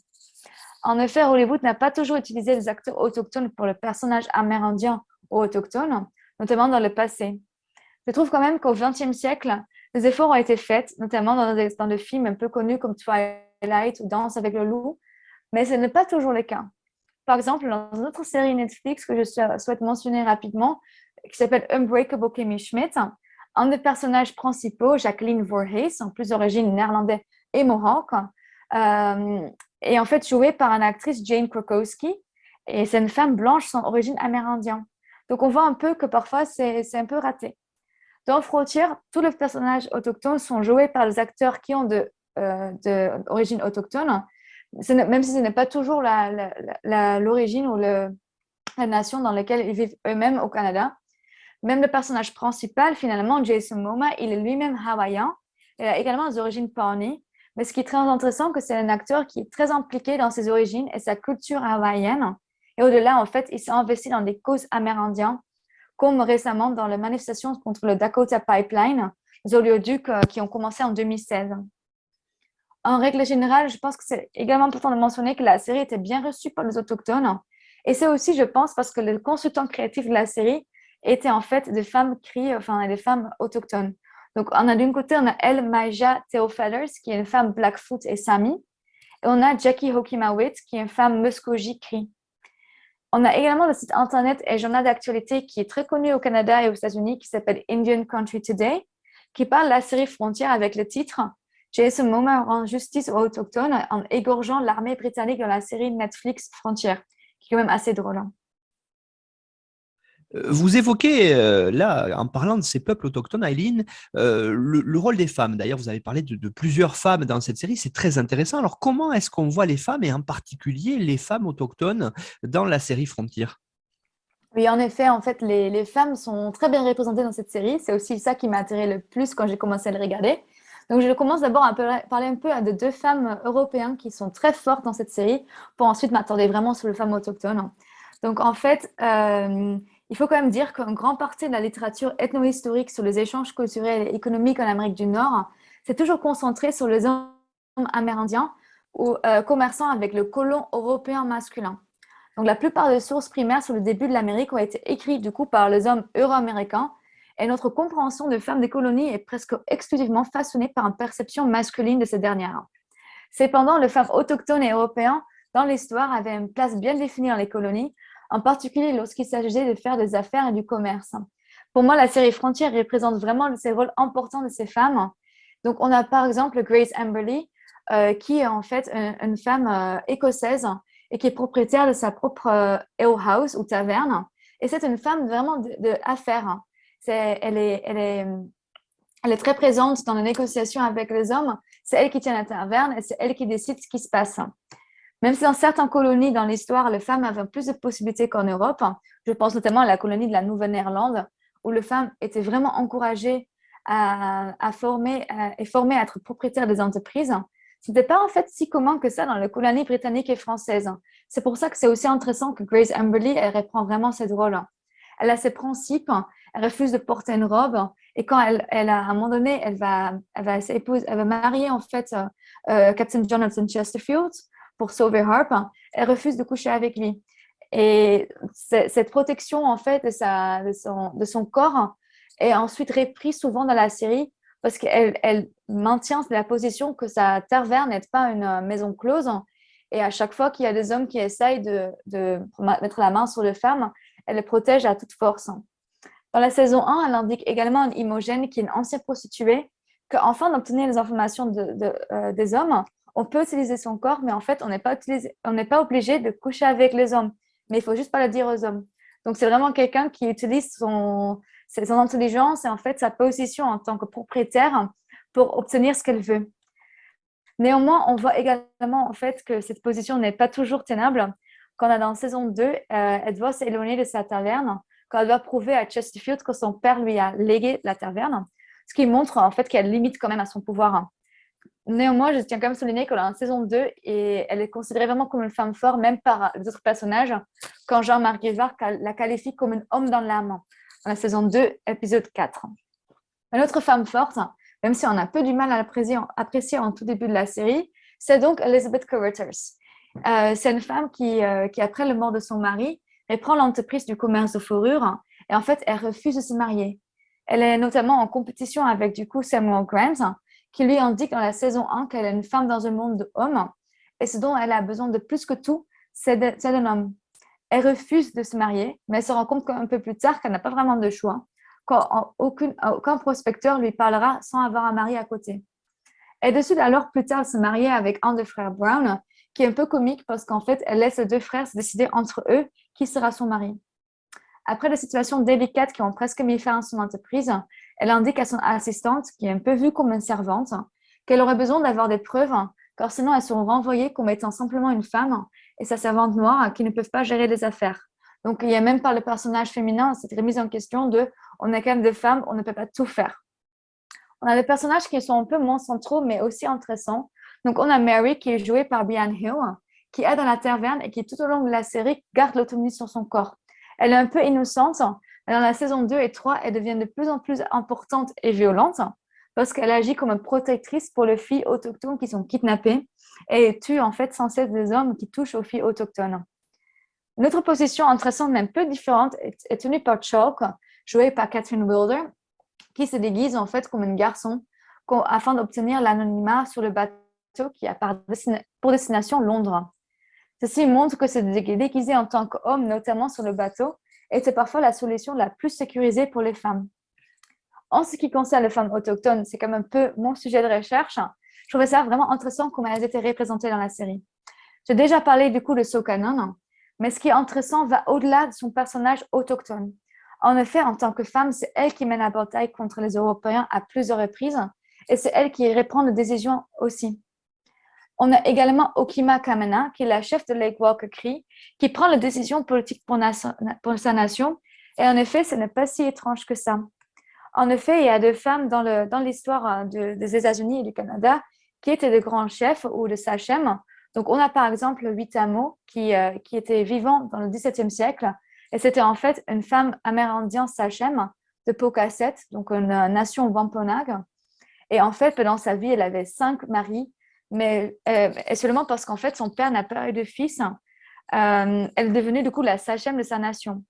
En effet, Hollywood n'a pas toujours utilisé des acteurs autochtones pour le personnage amérindien ou autochtone, notamment dans le passé. Je trouve quand même qu'au XXe siècle, des efforts ont été faits, notamment dans des films un peu connus comme Twilight ou Danse avec le loup, mais ce n'est pas toujours le cas. Par exemple, dans une autre série Netflix que je souhaite mentionner rapidement, qui s'appelle Unbreakable Kimmy Schmidt, un des personnages principaux, Jacqueline Voorhees, en plus d'origine néerlandaise et mohawk, est en fait jouée par une actrice, Jane Krakowski, et c'est une femme blanche sans origine amérindienne. Donc on voit un peu que parfois c'est un peu raté. Dans Frontier, tous les personnages autochtones sont joués par des acteurs qui ont d'origine autochtone, même si ce n'est pas toujours l'origine ou la nation dans laquelle ils vivent eux-mêmes au Canada. Même le personnage principal, finalement, Jason Momoa, il est lui-même hawaïen. Il a également des origines Pawnee. Mais ce qui est très intéressant, c'est que c'est un acteur qui est très impliqué dans ses origines et sa culture hawaïenne. Et au-delà, en fait, il s'est investi dans des causes amérindiennes, comme récemment dans les manifestations contre le Dakota Pipeline, les oléoducs qui ont commencé en 2016. En règle générale, je pense que c'est également important de mentionner que la série était bien reçue par les Autochtones. Et c'est aussi, je pense, parce que les consultants créatifs de la série étaient en fait des femmes des femmes autochtones. Donc, d'une côté, on a elle, Maija Theophilus, qui est une femme Blackfoot et Sami. Et on a Jackie Hokimawit, qui est une femme Muskogee Cree. On a également le site internet et journal d'actualité qui est très connu au Canada et aux États-Unis, qui s'appelle Indian Country Today, qui parle de la série Frontière avec le titre « Jason Momoa rend justice aux Autochtones en égorgeant l'armée britannique dans la série Netflix Frontière », qui est quand même assez drôle. Vous évoquez, là, en parlant de ces peuples autochtones, Aileen, le rôle des femmes. D'ailleurs, vous avez parlé de plusieurs femmes dans cette série, c'est très intéressant. Alors, comment est-ce qu'on voit les femmes, et en particulier les femmes autochtones, dans la série Frontières? Oui, en effet, les femmes sont très bien représentées dans cette série. C'est aussi ça qui m'a attiré le plus quand j'ai commencé à le regarder. Donc, je commence d'abord à parler un peu de deux femmes européennes qui sont très fortes dans cette série, pour ensuite m'attarder vraiment sur les femmes autochtones. Donc, en fait, il faut quand même dire qu'une grande partie de la littérature ethno-historique sur les échanges culturels et économiques en Amérique du Nord s'est toujours concentrée sur les hommes amérindiens ou commerçant avec le colon européen masculin. Donc, la plupart des sources primaires sur le début de l'Amérique ont été écrites du coup par les hommes euro-américains, et notre compréhension des femmes des colonies est presque exclusivement façonnée par une perception masculine de ces dernières. Cependant, les femmes autochtones et européennes dans l'histoire avaient une place bien définie dans les colonies, en particulier lorsqu'il s'agissait de faire des affaires et du commerce. Pour moi, la série Frontières représente vraiment ces rôles importants de ces femmes. Donc, on a par exemple Grace Amberley, qui est en fait une femme écossaise et qui est propriétaire de sa propre ale house ou taverne. Et c'est une femme vraiment d'affaires. Elle est très présente dans les négociations avec les hommes. C'est elle qui tient la taverne et c'est elle qui décide ce qui se passe. Même si dans certaines colonies dans l'histoire, les femmes avaient plus de possibilités qu'en Europe, je pense notamment à la colonie de la Nouvelle-Irlande, où les femmes étaient vraiment encouragées à former à être propriétaires des entreprises, ce n'était pas en fait si commun que ça dans les colonies britanniques et françaises. C'est pour ça que c'est aussi intéressant que Grace Amberley, elle reprend vraiment ce rôle. Elle a ses principes, elle refuse de porter une robe, et quand elle à un moment donné, elle va marier en fait Captain Jonathan Chesterfield pour sauver Harp, elle refuse de coucher avec lui. Et cette protection en fait de son corps est ensuite reprise souvent dans la série parce qu'elle maintient la position que sa taverne n'est pas une maison close Et à chaque fois qu'il y a des hommes qui essayent de mettre la main sur les femmes, elle les protège à toute force. Dans la saison 1, elle indique également à Imogen, qui est une ancienne prostituée, qu'afin d'obtenir les informations des hommes, on peut utiliser son corps, mais en fait, on n'est pas obligé de coucher avec les hommes. Mais il faut juste pas le dire aux hommes. Donc, c'est vraiment quelqu'un qui utilise son intelligence et en fait sa position en tant que propriétaire pour obtenir ce qu'elle veut. Néanmoins, on voit également en fait que cette position n'est pas toujours tenable. Quand on a dans saison 2, elle doit s'éloigner de sa taverne, quand elle doit prouver à Chesterfield que son père lui a légué la taverne, ce qui montre en fait qu'elle limite quand même à son pouvoir. Néanmoins, je tiens quand même à souligner que dans saison 2, et elle est considérée vraiment comme une femme forte, même par les autres personnages, quand Jean-Marc Guévard la qualifie comme un homme dans l'âme, dans la saison 2, épisode 4. Une autre femme forte, même si on a peu du mal à l'apprécier en tout début de la série, c'est donc Elizabeth Carruthers. C'est une femme qui, après le mort de son mari, reprend l'entreprise du commerce de fourrure et en fait, elle refuse de se marier. Elle est notamment en compétition avec du coup Samuel Grant, qui lui indique dans la saison 1 qu'elle est une femme dans un monde d'hommes et ce dont elle a besoin de plus que tout, c'est d'un homme. Elle refuse de se marier, mais elle se rend compte un peu plus tard qu'elle n'a pas vraiment de choix, quand aucun prospecteur lui parlera sans avoir un mari à côté. Elle décide alors plus tard de se marier avec un des frères Brown, qui est un peu comique parce qu'en fait, elle laisse les deux frères se décider entre eux qui sera son mari. Après des situations délicates qui ont presque mis fin à son entreprise, elle indique à son assistante, qui est un peu vue comme une servante, qu'elle aurait besoin d'avoir des preuves, car sinon elles seront renvoyées comme étant simplement une femme et sa servante noire qui ne peuvent pas gérer les affaires. Donc il y a même par le personnage féminin cette remise en question de on est quand même des femmes, on ne peut pas tout faire. On a des personnages qui sont un peu moins centraux, mais aussi intéressants. Donc, on a Mary, qui est jouée par Brianne Hill, qui est dans la taverne et qui, tout au long de la série, garde l'autonomie sur son corps. Elle est un peu innocente, mais dans la saison 2 et 3, elle devient de plus en plus importante et violente parce qu'elle agit comme une protectrice pour les filles autochtones qui sont kidnappées et tue en fait sans cesse des hommes qui touchent aux filles autochtones. Une autre position intéressante, mais un peu différente, est tenue par Chalk, jouée par Catherine Wilder, qui se déguise en fait comme un garçon afin d'obtenir l'anonymat sur le bateau qui a pour destination Londres. Ceci montre que se déguiser en tant qu'homme, notamment sur le bateau, était parfois la solution la plus sécurisée pour les femmes. En ce qui concerne les femmes autochtones, c'est comme un peu mon sujet de recherche. Je trouvais ça vraiment intéressant comment elles étaient représentées dans la série. J'ai déjà parlé du coup de Sokanon, mais ce qui est intéressant va au-delà de son personnage autochtone. En effet, en tant que femme, c'est elle qui mène la bataille contre les Européens à plusieurs reprises et c'est elle qui reprend les décisions aussi. On a également Okima Kamena, qui est la chef de Lake Walker Cree, qui prend les décisions politiques pour sa nation. Et en effet, ce n'est pas si étrange que ça. En effet, il y a deux femmes dans l'histoire des États-Unis et du Canada qui étaient de grands chefs ou de sachem. Donc, on a par exemple Huitamo, qui était vivant dans le XVIIe siècle. Et c'était en fait une femme amérindienne sachem de Pocasset, donc une nation Wampanoag. Et en fait, pendant sa vie, elle avait 5 maris, mais et seulement parce qu'en fait, son père n'a pas eu de fils. Elle est devenue du coup la sachem de sa nation.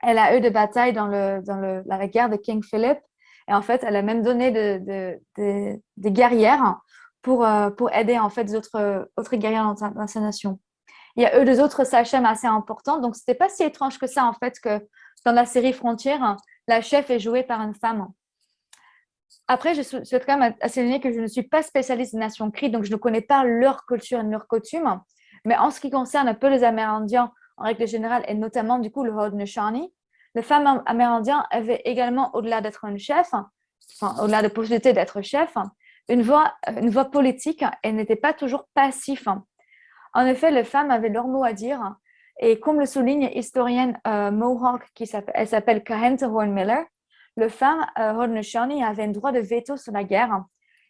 Elle a eu des batailles dans la guerre de King Philip. Et en fait, elle a même donné des guerrières pour aider en fait les autres guerrières dans sa nation. Il y a eu des autres sachem assez importants, donc c'était pas si étrange que ça en fait que dans la série Frontières, la chef est jouée par une femme. Après, je souhaite quand même souligner que je ne suis pas spécialiste des nations Cree, donc je ne connais pas leur culture et leurs coutumes. Mais en ce qui concerne un peu les Amérindiens, en règle générale, et notamment du coup le Haudenosaunee, les femmes amérindiennes avaient également, au-delà d'être une chef, enfin, au-delà de la possibilité d'être chef, une voix politique et n'étaient pas toujours passives. En effet, les femmes avaient leur mot à dire. Et comme le souligne l'historienne Mohawk, elle s'appelle Kahente Horn-Miller, les femmes Haudenosaunee avaient un droit de veto sur la guerre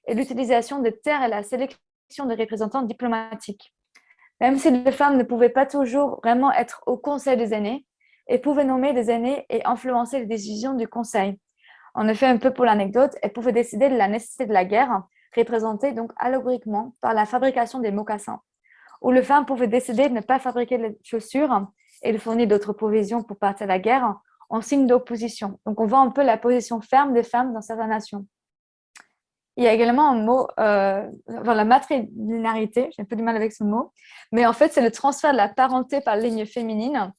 et l'utilisation des terres et la sélection de représentants diplomatiques. Même si les femmes ne pouvaient pas toujours vraiment être au conseil des aînés, elles pouvaient nommer des aînés et influencer les décisions du conseil. En effet, un peu pour l'anecdote, elles pouvaient décider de la nécessité de la guerre, représentée donc allégoriquement par la fabrication des mocassins, où les femmes pouvaient décider de ne pas fabriquer les chaussures et de fournir d'autres provisions pour partir à la guerre en signe d'opposition. Donc, on voit un peu la position ferme des femmes dans certaines nations. Il y a également un mot, la matrilinéarité, j'ai un peu du mal avec ce mot, mais en fait, c'est le transfert de la parenté par ligne féminine.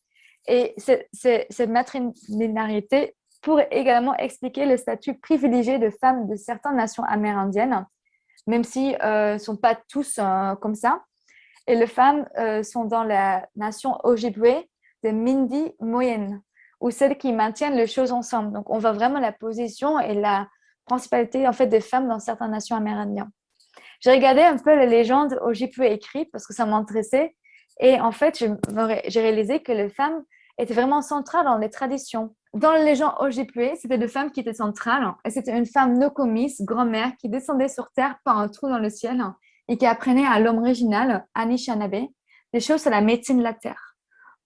Et cette matrilinéarité pourrait également expliquer le statut privilégié de femmes de certaines nations amérindiennes, même si ne sont pas tous comme ça. Et les femmes sont dans la nation Ojibwe de Mindi moyenne, ou celles qui maintiennent les choses ensemble. Donc, on voit vraiment la position et la principalité en fait, des femmes dans certaines nations amérindiennes. J'ai regardé un peu les légendes Ojibwe écrites parce que ça m'intéressait. Et en fait, j'ai réalisé que les femmes étaient vraiment centrales dans les traditions. Dans les légendes Ojibwe, c'était des femmes qui étaient centrales. Et c'était une femme Nokomis, grand-mère, qui descendait sur terre par un trou dans le ciel et qui apprenait à l'homme original, Anishinaabe, des choses sur la médecine de la terre.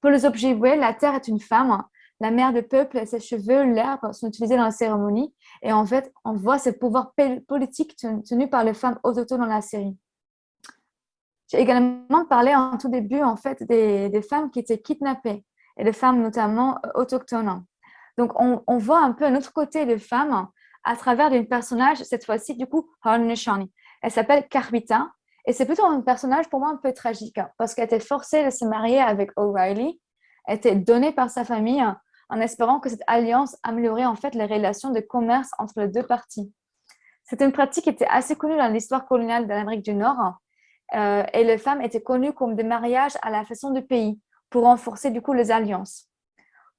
Pour les Ojibwe, la terre est une femme, la mère du peuple, ses cheveux, l'herbe sont utilisés dans la cérémonie. Et en fait, on voit ce pouvoir politique tenu par les femmes autochtones dans la série. J'ai également parlé en tout début en fait, des femmes qui étaient kidnappées et des femmes notamment autochtones. Donc, on voit un peu un autre côté des femmes à travers une personnage, cette fois-ci, du coup, Haudenosaunee. Elle s'appelle Carmita et c'est plutôt un personnage pour moi un peu tragique parce qu'elle était forcée de se marier avec O'Reilly. Elle était donnée par sa famille en espérant que cette alliance améliorerait en fait les relations de commerce entre les deux parties. C'était une pratique qui était assez connue dans l'histoire coloniale de l'Amérique du Nord et les femmes étaient connues comme des mariages à la façon du pays pour renforcer du coup les alliances.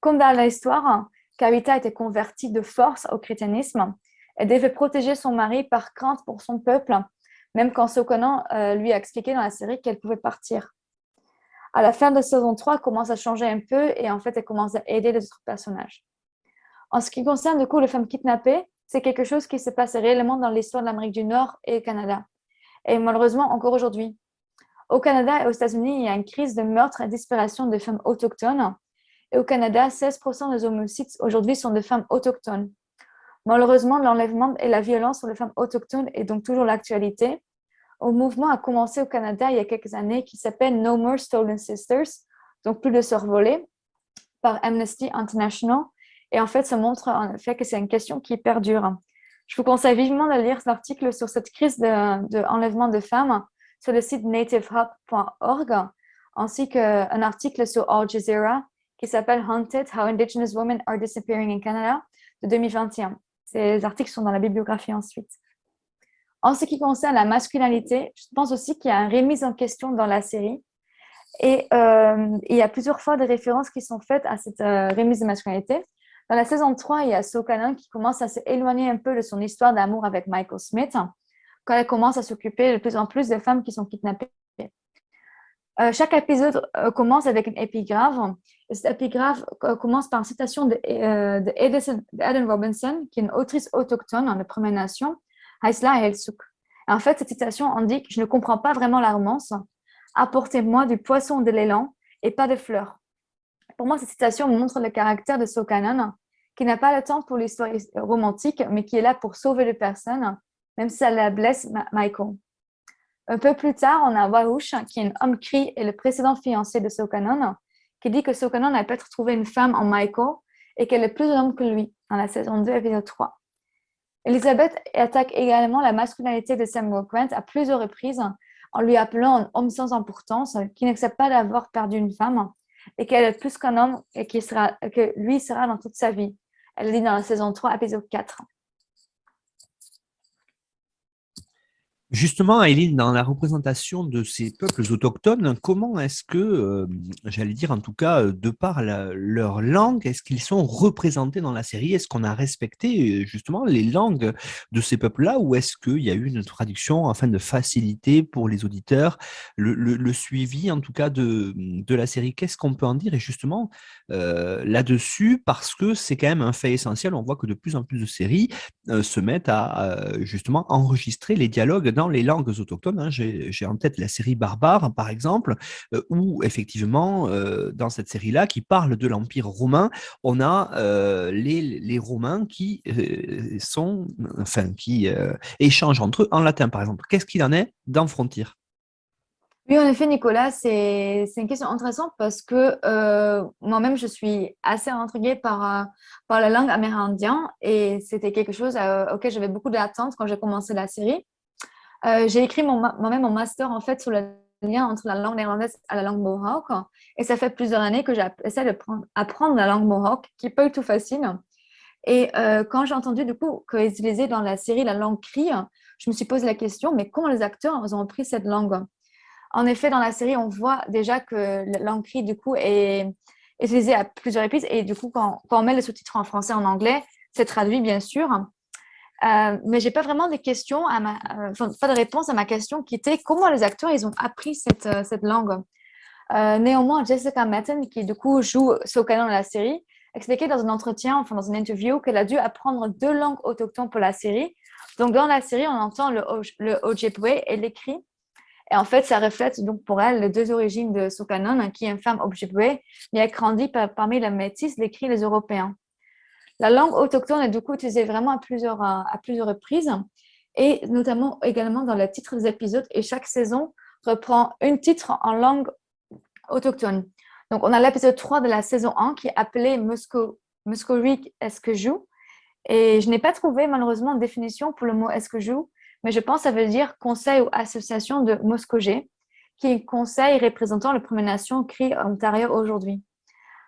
Comme dans l'histoire, Carmita était convertie de force au christianisme. Elle devait protéger son mari par crainte pour son peuple, même quand Sokonan lui a expliqué dans la série qu'elle pouvait partir. À la fin de saison 3, elle commence à changer un peu et en fait, elle commence à aider les autres personnages. En ce qui concerne du coup les femmes kidnappées, c'est quelque chose qui se passe réellement dans l'histoire de l'Amérique du Nord et au Canada. Et malheureusement, encore aujourd'hui. Au Canada et aux États-Unis, il y a une crise de meurtre et de disparition de femmes autochtones. Et au Canada, 16% des homicides aujourd'hui sont de femmes autochtones. Malheureusement, l'enlèvement et la violence sur les femmes autochtones est donc toujours l'actualité. Un mouvement a commencé au Canada il y a quelques années qui s'appelle No More Stolen Sisters, donc plus de sœurs volées, par Amnesty International. Et en fait, ça montre en effet que c'est une question qui perdure. Je vous conseille vivement de lire cet article sur cette crise d'enlèvement de femmes sur le site nativehub.org, ainsi qu'un article sur Al Jazeera qui s'appelle Haunted, How Indigenous Women are Disappearing in Canada de 2021. Ces articles sont dans la bibliographie ensuite. En ce qui concerne la masculinité, je pense aussi qu'il y a une remise en question dans la série. Et il y a plusieurs fois des références qui sont faites à cette remise de masculinité. Dans la saison 3, il y a Sokanan qui commence à s'éloigner un peu de son histoire d'amour avec Michael Smith, quand elle commence à s'occuper de plus en plus des femmes qui sont kidnappées. Chaque épisode commence avec une épigraphe. Et cette épigraphe commence par une citation d'Eden Robinson, qui est une autrice autochtone de Première Nation, Haisla et Elsuk. En fait, cette citation indique « Je ne comprends pas vraiment la romance. Apportez-moi du poisson de l'élan et pas de fleurs. » Pour moi, cette citation montre le caractère de Sokanan, qui n'a pas le temps pour l'histoire romantique, mais qui est là pour sauver les personnes, même si ça la blesse Michael. Un peu plus tard, on a Wahush, qui est un homme cri et le précédent fiancé de Sokanan, qui dit que Sokanan a peut-être trouvé une femme en Michael et qu'elle est plus un homme que lui, dans la saison 2, épisode 3. Elizabeth attaque également la masculinité de Samuel Grant à plusieurs reprises en lui appelant un homme sans importance qui n'accepte pas d'avoir perdu une femme et qu'elle est plus qu'un homme et que lui sera dans toute sa vie. Elle le dit dans la saison 3, épisode 4. Justement, Aileen, dans la représentation de ces peuples autochtones, comment est-ce que, j'allais dire en tout cas, de par leur langue, est-ce qu'ils sont représentés dans la série? Est-ce qu'on a respecté justement les langues de ces peuples-là ou est-ce qu'il y a eu une traduction afin de faciliter pour les auditeurs le suivi en tout cas de la série? Qu'est-ce qu'on peut en dire? Et justement, là-dessus, parce que c'est quand même un fait essentiel, on voit que de plus en plus de séries se mettent à justement enregistrer les dialogues dans les langues autochtones. Hein. J'ai en tête la série Barbare, par exemple, où effectivement, dans cette série-là, qui parle de l'Empire romain, on a les Romains qui échangent entre eux en latin, par exemple. Qu'est-ce qu'il en est dans Frontier? Oui, en effet, Nicolas, c'est une question intéressante parce que moi-même, je suis assez intriguée par la langue amérindienne et c'était quelque chose auquel j'avais beaucoup d'attentes quand j'ai commencé la série. J'ai écrit moi-même mon master en fait sur le lien entre la langue néerlandaise et la langue mohawk et ça fait plusieurs années que j'essaie apprendre la langue mohawk qui n'est pas du tout facile. Et quand j'ai entendu du coup qu'ils utilisaient dans la série la langue cri, je me suis posé la question, mais comment les acteurs ils ont appris cette langue? En effet, dans la série, on voit déjà que la langue cri du coup est utilisée à plusieurs épisodes et du coup quand on met les sous-titres en français et en anglais, c'est traduit bien sûr. Mais j'ai pas vraiment des questions pas de réponse à ma question qui était comment les acteurs ils ont appris cette langue. Néanmoins, Jessica Matten, qui du coup joue Sokana dans la série, expliquait dans un entretien, enfin dans une interview, qu'elle a dû apprendre 2 langues autochtones pour la série. Donc dans la série, on entend le Ojibwe et l'écrit. Et en fait, ça reflète donc pour elle les 2 origines de Sokanon, qui est une femme Ojibwe, mais elle grandit parmi les métis, l'écrit les Européens. La langue autochtone est du coup utilisée vraiment à plusieurs reprises, et notamment également dans le titre des épisodes, et chaque saison reprend un titre en langue autochtone. Donc, on a l'épisode 3 de la saison 1 qui est appelé Muskogeek Esquejou. Et je n'ai pas trouvé malheureusement de définition pour le mot Esquejou, mais je pense que ça veut dire conseil ou association de Muskogee, qui est un conseil représentant les Premières Nations Cri Ontario aujourd'hui.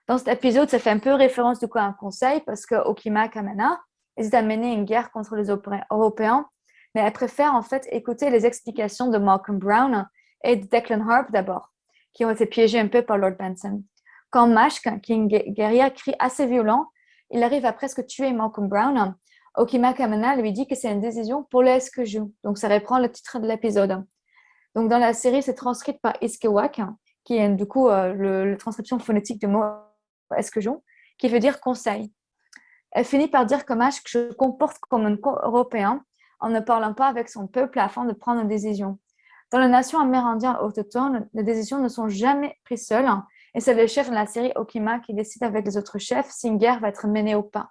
Dans cet épisode, ça fait un peu référence du coup à un conseil parce que Okima-Kamana hésite à mener une guerre contre les Européens, mais elle préfère en fait écouter les explications de Malcolm Brown et de Declan Harp d'abord, qui ont été piégés un peu par Lord Benson. Quand Mashk, qui est une guerrière, crie assez violent, il arrive à presque tuer Malcolm Brown. Okima-Kamana lui dit que c'est une décision pour les Esquejou. Donc ça reprend le titre de l'épisode. Donc dans la série, c'est transcrite par Iskewak, qui est du coup la transcription phonétique du mot Esquejou, qui veut dire conseil. Elle finit par dire que Mashk se comporte comme un Européen en ne parlant pas avec son peuple afin de prendre une décision. Dans les nations amérindiennes autochtones, les décisions ne sont jamais prises seules et c'est le chef de la série Okima qui décide avec les autres chefs si une guerre va être menée ou pas.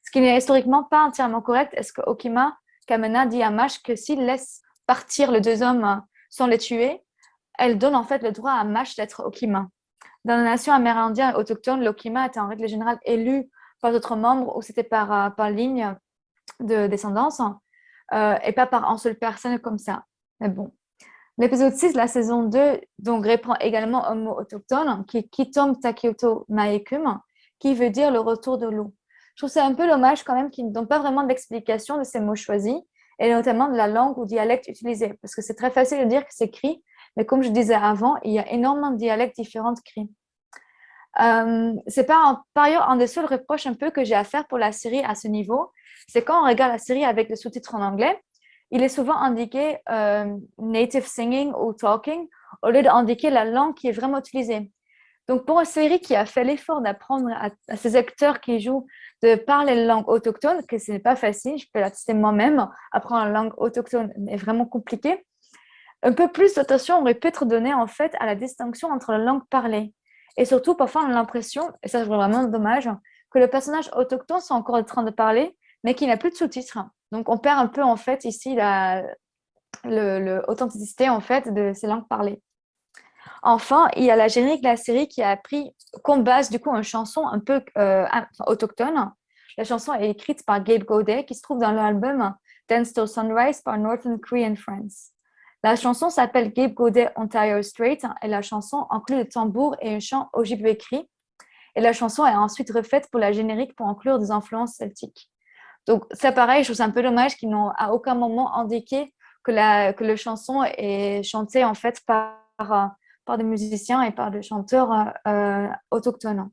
Ce qui n'est historiquement pas entièrement correct est-ce que Okima Kamena dit à Mashk que s'il laisse partir les 2 hommes sans les tuer, elle donne en fait le droit à Mashk d'être Okima. Dans les nations amérindiennes et autochtones, l'Okima était en règle générale élu par d'autres membres ou c'était par ligne de descendance et pas par une seule personne comme ça. Mais bon. L'épisode 6 de la saison 2 donc, reprend également un mot autochtone qui est Kitom Takioto Maekum, qui veut dire le retour de l'eau. Je trouve ça un peu dommage quand même qu'ils ne donnent pas vraiment d'explication de ces mots choisis et notamment de la langue ou dialecte utilisé parce que c'est très facile de dire que c'est cri, mais comme je disais avant, il y a énormément de dialectes différents de cris. C'est par ailleurs un des seuls reproches un peu que j'ai à faire pour la série à ce niveau, c'est quand on regarde la série avec le sous-titre en anglais, il est souvent indiqué native singing ou talking au lieu d'indiquer la langue qui est vraiment utilisée. Donc, pour une série qui a fait l'effort d'apprendre à ses acteurs qui jouent de parler la langue autochtone, que ce n'est pas facile, je peux l'attester moi-même, apprendre la langue autochtone est vraiment compliqué, un peu plus d'attention aurait pu être donnée en fait à la distinction entre la langue parlée. Et surtout, parfois, on a l'impression, et ça c'est vraiment dommage, que le personnage autochtone sont encore en train de parler, mais qu'il n'a plus de sous-titres. Donc, on perd un peu en fait ici l'authenticité en fait de ces langues parlées. Enfin, il y a la générique de la série qui a pris comme base du coup une chanson un peu autochtone. La chanson est écrite par Gabe Godet qui se trouve dans l'album Dance Till Sunrise par Northern Cree and Friends. La chanson s'appelle Gabe Godet Ontario Straight et la chanson inclut le tambour et un chant Ojibwe Cree. Et la chanson est ensuite refaite pour la générique pour inclure des influences celtiques. Donc, c'est pareil, je trouve ça un peu dommage qu'ils n'ont à aucun moment indiqué que la chanson est chantée en fait par des musiciens et par des chanteurs autochtones.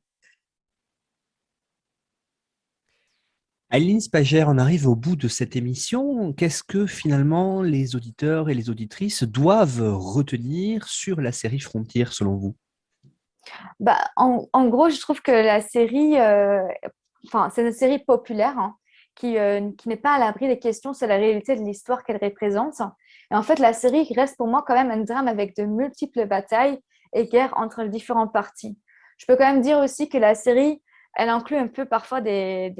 Aline Spagère, on arrive au bout de cette émission. Qu'est-ce que finalement les auditeurs et les auditrices doivent retenir sur la série Frontier selon vous? En gros, je trouve que la série, c'est une série populaire qui n'est pas à l'abri des questions sur la réalité de l'histoire qu'elle représente. Et en fait, la série reste pour moi quand même un drame avec de multiples batailles et guerres entre les différents partis. Je peux quand même dire aussi que la série, elle inclut un peu parfois des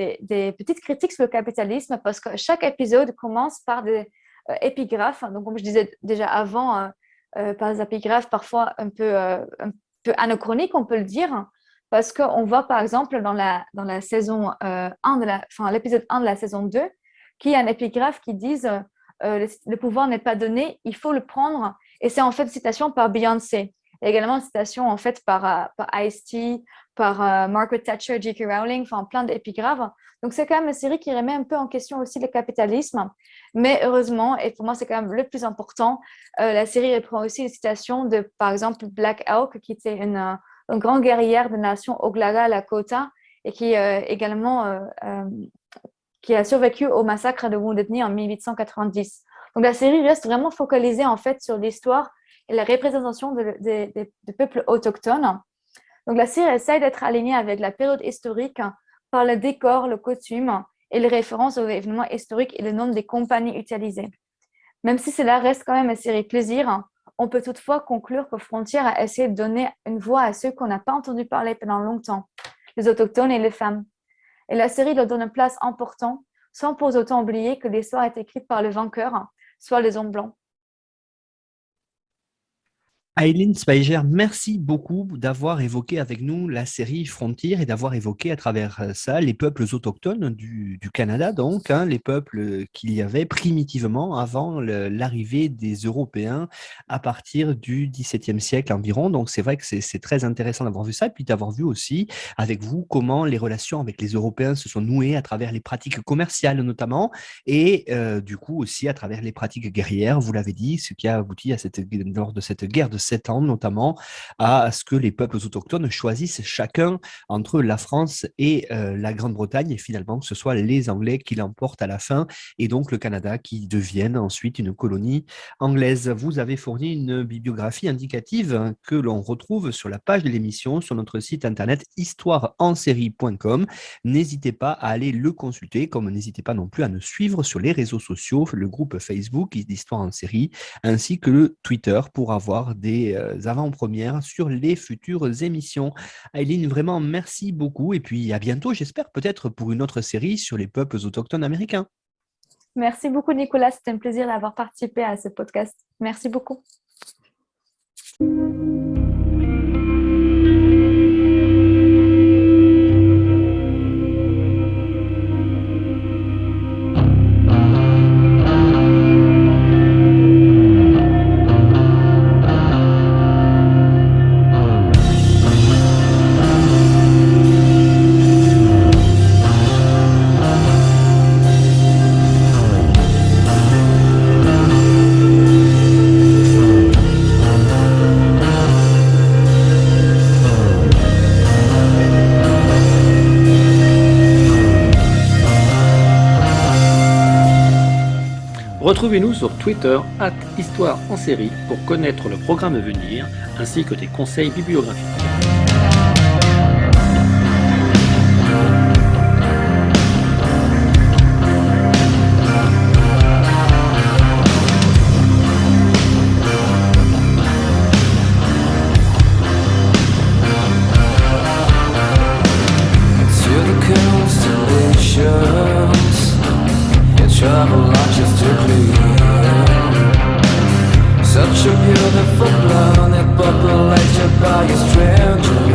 petites critiques sur le capitalisme parce que chaque épisode commence par des épigraphes. Donc, comme je disais déjà avant, par des épigraphes parfois un peu anachroniques, on peut le dire, parce qu'on voit par exemple dans la saison 1 l'épisode 1 de la saison 2, qu'il y a un épigraphe qui dit le pouvoir n'est pas donné, il faut le prendre. Et c'est en fait une citation par Beyoncé. Il y a également une citation en fait par Ice-T, par Margaret Thatcher, J.K. Rowling, enfin plein d'épigraphes. Donc c'est quand même une série qui remet un peu en question aussi le capitalisme. Mais heureusement, et pour moi c'est quand même le plus important, la série reprend aussi une citation de par exemple Black Hawk, qui était une grande guerrière de la nation Oglala Lakota et qui également qui a survécu au massacre de Wounded Knee en 1890. Donc la série reste vraiment focalisée en fait sur l'histoire et la représentation des peuples autochtones. Donc la série essaie d'être alignée avec la période historique par le décor, le costume et les références aux événements historiques et le nombre des compagnies utilisées. Même si cela reste quand même une série plaisir, on peut toutefois conclure que Frontier a essayé de donner une voix à ceux qu'on n'a pas entendu parler pendant longtemps, les autochtones et les femmes. Et la série leur donne une place importante, sans pour autant oublier que l'histoire est écrite par le vainqueur, soit les hommes blancs. Aileen Speijer, merci beaucoup d'avoir évoqué avec nous la série Frontier et d'avoir évoqué à travers ça les peuples autochtones du Canada, donc les peuples qu'il y avait primitivement avant l'arrivée des Européens à partir du XVIIe siècle environ. Donc c'est vrai que c'est très intéressant d'avoir vu ça et puis d'avoir vu aussi avec vous comment les relations avec les Européens se sont nouées à travers les pratiques commerciales notamment et du coup aussi à travers les pratiques guerrières, vous l'avez dit, ce qui a abouti lors de cette guerre de 7 ans notamment à ce que les peuples autochtones choisissent chacun entre la France et la Grande-Bretagne et finalement que ce soit les Anglais qui l'emportent à la fin et donc le Canada qui devienne ensuite une colonie anglaise. Vous avez fourni une bibliographie indicative que l'on retrouve sur la page de l'émission sur notre site internet histoireensérie.com. N'hésitez pas à aller le consulter, comme n'hésitez pas non plus à nous suivre sur les réseaux sociaux, le groupe Facebook d'Histoire en série ainsi que le Twitter pour avoir des avant-premières sur les futures émissions. Aileen, vraiment merci beaucoup et puis à bientôt, j'espère, peut-être pour une autre série sur les peuples autochtones américains. Merci beaucoup Nicolas, c'était un plaisir d'avoir participé à ce podcast. Merci beaucoup. Retrouvez-nous sur Twitter @Histoire en série pour connaître le programme à venir ainsi que des conseils bibliographiques. Such a beautiful planet, populated by a stranger.